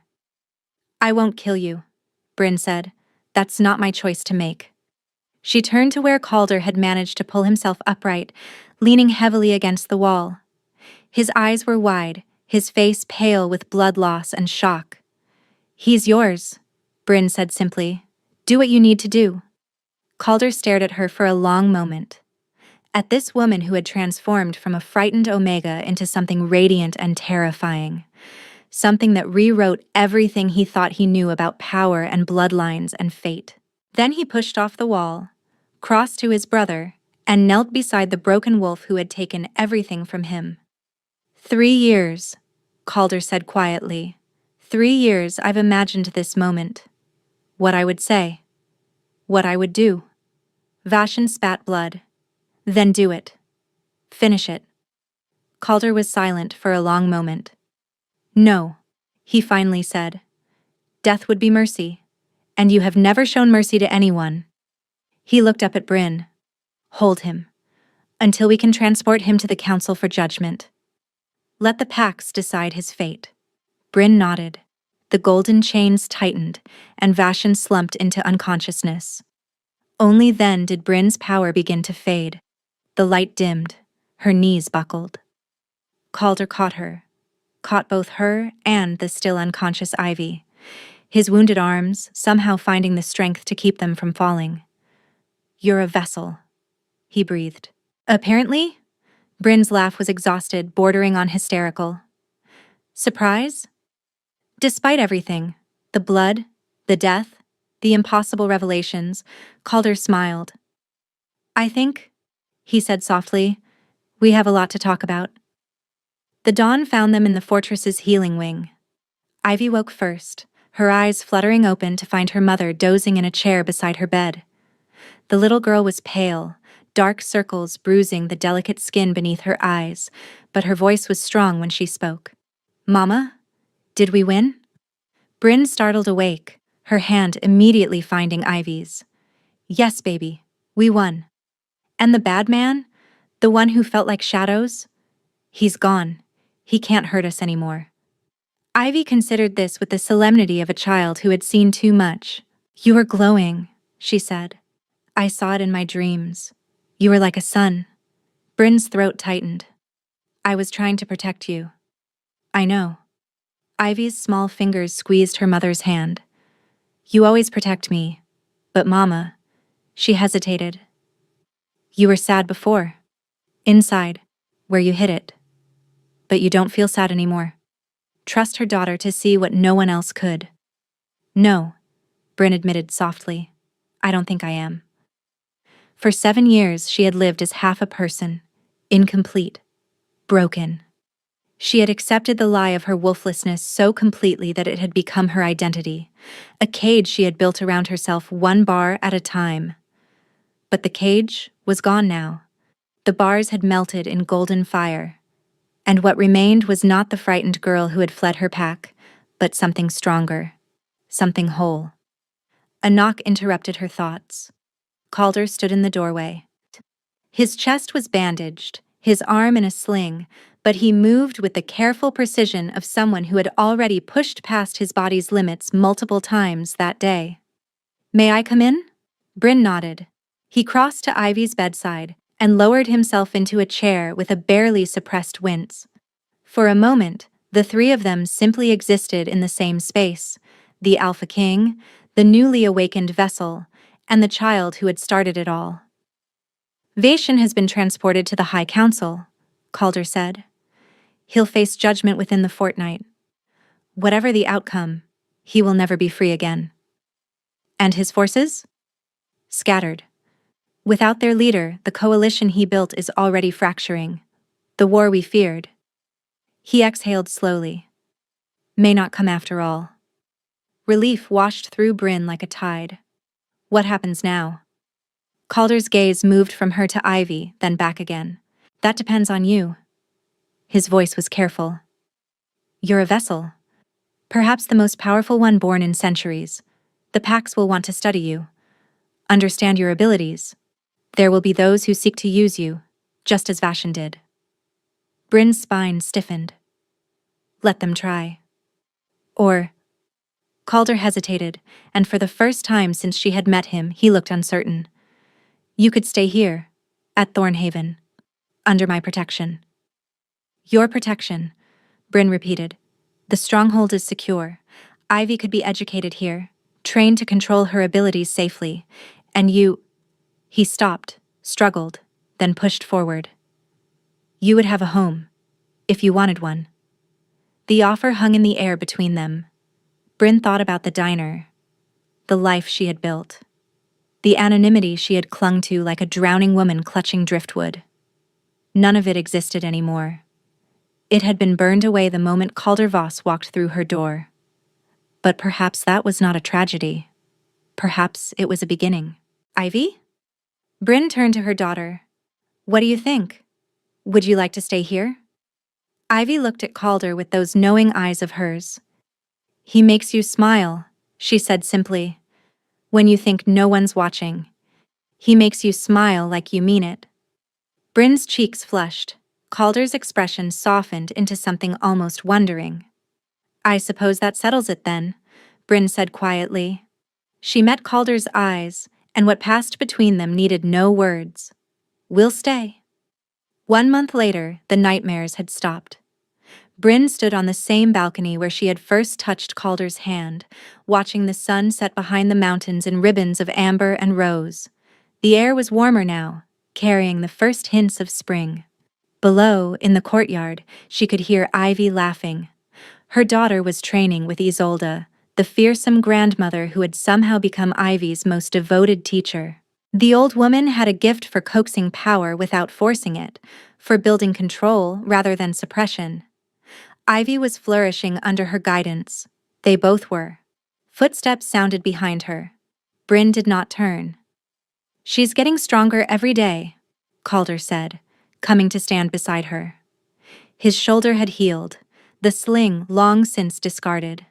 I won't kill you, Bryn said. That's not my choice to make. She turned to where Calder had managed to pull himself upright, leaning heavily against the wall. His eyes were wide, his face pale with blood loss and shock. He's yours, Bryn said simply. Do what you need to do. Calder stared at her for a long moment. At this woman who had transformed from a frightened Omega into something radiant and terrifying. Something that rewrote everything he thought he knew about power and bloodlines and fate. Then he pushed off the wall, crossed to his brother, and knelt beside the broken wolf who had taken everything from him. 3 years, Calder said quietly. 3 years I've imagined this moment. What I would say. What I would do. Vashon spat blood. Then do it. Finish it. Calder was silent for a long moment. No, he finally said. Death would be mercy, and you have never shown mercy to anyone. He looked up at Bryn. Hold him, until we can transport him to the council for judgment. Let the Pax decide his fate. Bryn nodded. The golden chains tightened, and Vashon slumped into unconsciousness. Only then did Bryn's power begin to fade. The light dimmed, her knees buckled. Calder caught her. Caught both her and the still unconscious Ivy, his wounded arms somehow finding the strength to keep them from falling. You're a vessel, he breathed. Apparently? Bryn's laugh was exhausted, bordering on hysterical. Surprise? Despite everything, the blood, the death, the impossible revelations, Calder smiled. I think, he said softly, we have a lot to talk about. The dawn found them in the fortress's healing wing. Ivy woke first, her eyes fluttering open to find her mother dozing in a chair beside her bed. The little girl was pale, dark circles bruising the delicate skin beneath her eyes, but her voice was strong when she spoke. "Mama? Did we win?" Bryn startled awake, her hand immediately finding Ivy's. "Yes, baby, we won." "And the bad man? The one who felt like shadows?" "He's gone. He can't hurt us anymore." Ivy considered this with the solemnity of a child who had seen too much. "You are glowing," she said. "I saw it in my dreams. You were like a sun." Bryn's throat tightened. "I was trying to protect you." "I know." Ivy's small fingers squeezed her mother's hand. "You always protect me. But Mama..." She hesitated. "You were sad before. Inside, where you hid it. But you don't feel sad anymore." Trust her daughter to see what no one else could. "No," Bryn admitted softly. "I don't think I am." For 7 years she had lived as half a person, incomplete, broken. She had accepted the lie of her wolflessness so completely that it had become her identity, a cage she had built around herself one bar at a time. But the cage was gone now. The bars had melted in golden fire, and what remained was not the frightened girl who had fled her pack, but something stronger, something whole. A knock interrupted her thoughts. Calder stood in the doorway. His chest was bandaged, his arm in a sling, but he moved with the careful precision of someone who had already pushed past his body's limits multiple times that day. "May I come in?" Bryn nodded. He crossed to Ivy's bedside and lowered himself into a chair with a barely suppressed wince. For a moment, the three of them simply existed in the same space: the Alpha King, the newly awakened vessel, and the child who had started it all. "Vaishon has been transported to the High Council," Calder said. "He'll face judgment within the fortnight. Whatever the outcome, he will never be free again." "And his forces?" "Scattered. Without their leader, the coalition he built is already fracturing. The war we feared." He exhaled slowly. "May not come after all." Relief washed through Bryn like a tide. "What happens now?" Calder's gaze moved from her to Ivy, then back again. "That depends on you." His voice was careful. "You're a vessel. Perhaps the most powerful one born in centuries. The Pax will want to study you, understand your abilities. There will be those who seek to use you, just as Vaishon did." Bryn's spine stiffened. "Let them try." Or... Calder hesitated, and for the first time since she had met him, he looked uncertain. "You could stay here, at Thornhaven, under my protection." "Your protection," Bryn repeated. "The stronghold is secure. Ivy could be educated here, trained to control her abilities safely, and you..." He stopped, struggled, then pushed forward. "You would have a home, if you wanted one." The offer hung in the air between them. Bryn thought about the diner, the life she had built, the anonymity she had clung to like a drowning woman clutching driftwood. None of it existed anymore. It had been burned away the moment Calder Voss walked through her door. But perhaps that was not a tragedy. Perhaps it was a beginning. "Ivy?" Bryn turned to her daughter. "What do you think? Would you like to stay here?" Ivy looked at Calder with those knowing eyes of hers. "He makes you smile," she said simply. "When you think no one's watching. He makes you smile like you mean it." Bryn's cheeks flushed. Calder's expression softened into something almost wondering. "I suppose that settles it then," Bryn said quietly. She met Calder's eyes, and what passed between them needed no words. "We'll stay." 1 month later, the nightmares had stopped. Bryn stood on the same balcony where she had first touched Calder's hand, watching the sun set behind the mountains in ribbons of amber and rose. The air was warmer now, carrying the first hints of spring. Below, in the courtyard, she could hear Ivy laughing. Her daughter was training with Isolde, the fearsome grandmother who had somehow become Ivy's most devoted teacher. The old woman had a gift for coaxing power without forcing it, for building control rather than suppression. Ivy was flourishing under her guidance. They both were. Footsteps sounded behind her. Bryn did not turn. "She's getting stronger every day," Calder said, coming to stand beside her. His shoulder had healed, the sling long since discarded.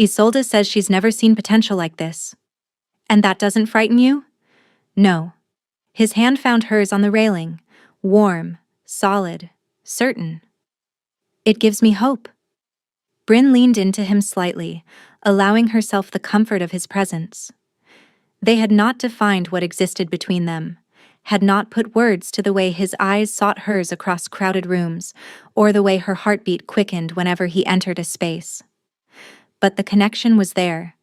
"Isolde says she's never seen potential like this. And that doesn't frighten you?" "No." His hand found hers on the railing, warm, solid, certain. "It gives me hope." Bryn leaned into him slightly, allowing herself the comfort of his presence. They had not defined what existed between them, had not put words to the way his eyes sought hers across crowded rooms, or the way her heartbeat quickened whenever he entered a space. But the connection was there,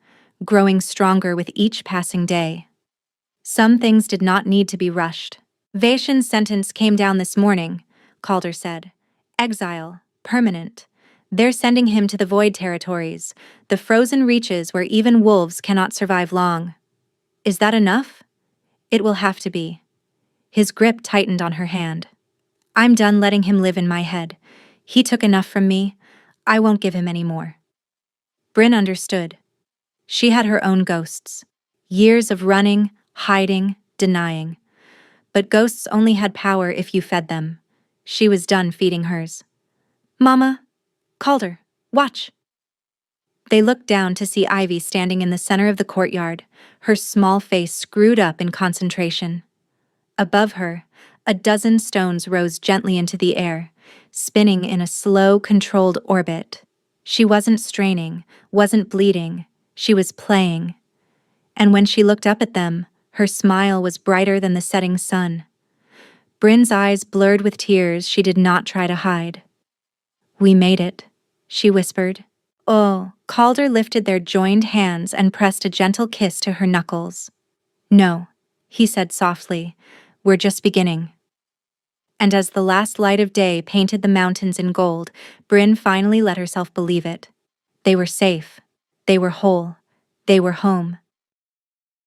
growing stronger with each passing day. Some things did not need to be rushed. "Vaishan's sentence came down this morning," Calder said. "Exile, permanent. They're sending him to the Void Territories, the frozen reaches where even wolves cannot survive long." "Is that enough?" "It will have to be." His grip tightened on her hand. "I'm done letting him live in my head. He took enough from me. I won't give him any more." Bryn understood. She had her own ghosts. Years of running, hiding, denying. But ghosts only had power if you fed them. She was done feeding hers. "Mama, Calder, watch." They looked down to see Ivy standing in the center of the courtyard, her small face screwed up in concentration. Above her, a dozen stones rose gently into the air, spinning in a slow, controlled orbit. She wasn't straining, wasn't bleeding, she was playing. And when she looked up at them, her smile was brighter than the setting sun. Bryn's eyes blurred with tears she did not try to hide. "We made it," she whispered. "Oh," Calder lifted their joined hands and pressed a gentle kiss to her knuckles. "No," he said softly, "we're just beginning." And as the last light of day painted the mountains in gold, Bryn finally let herself believe it. They were safe. They were whole. They were home.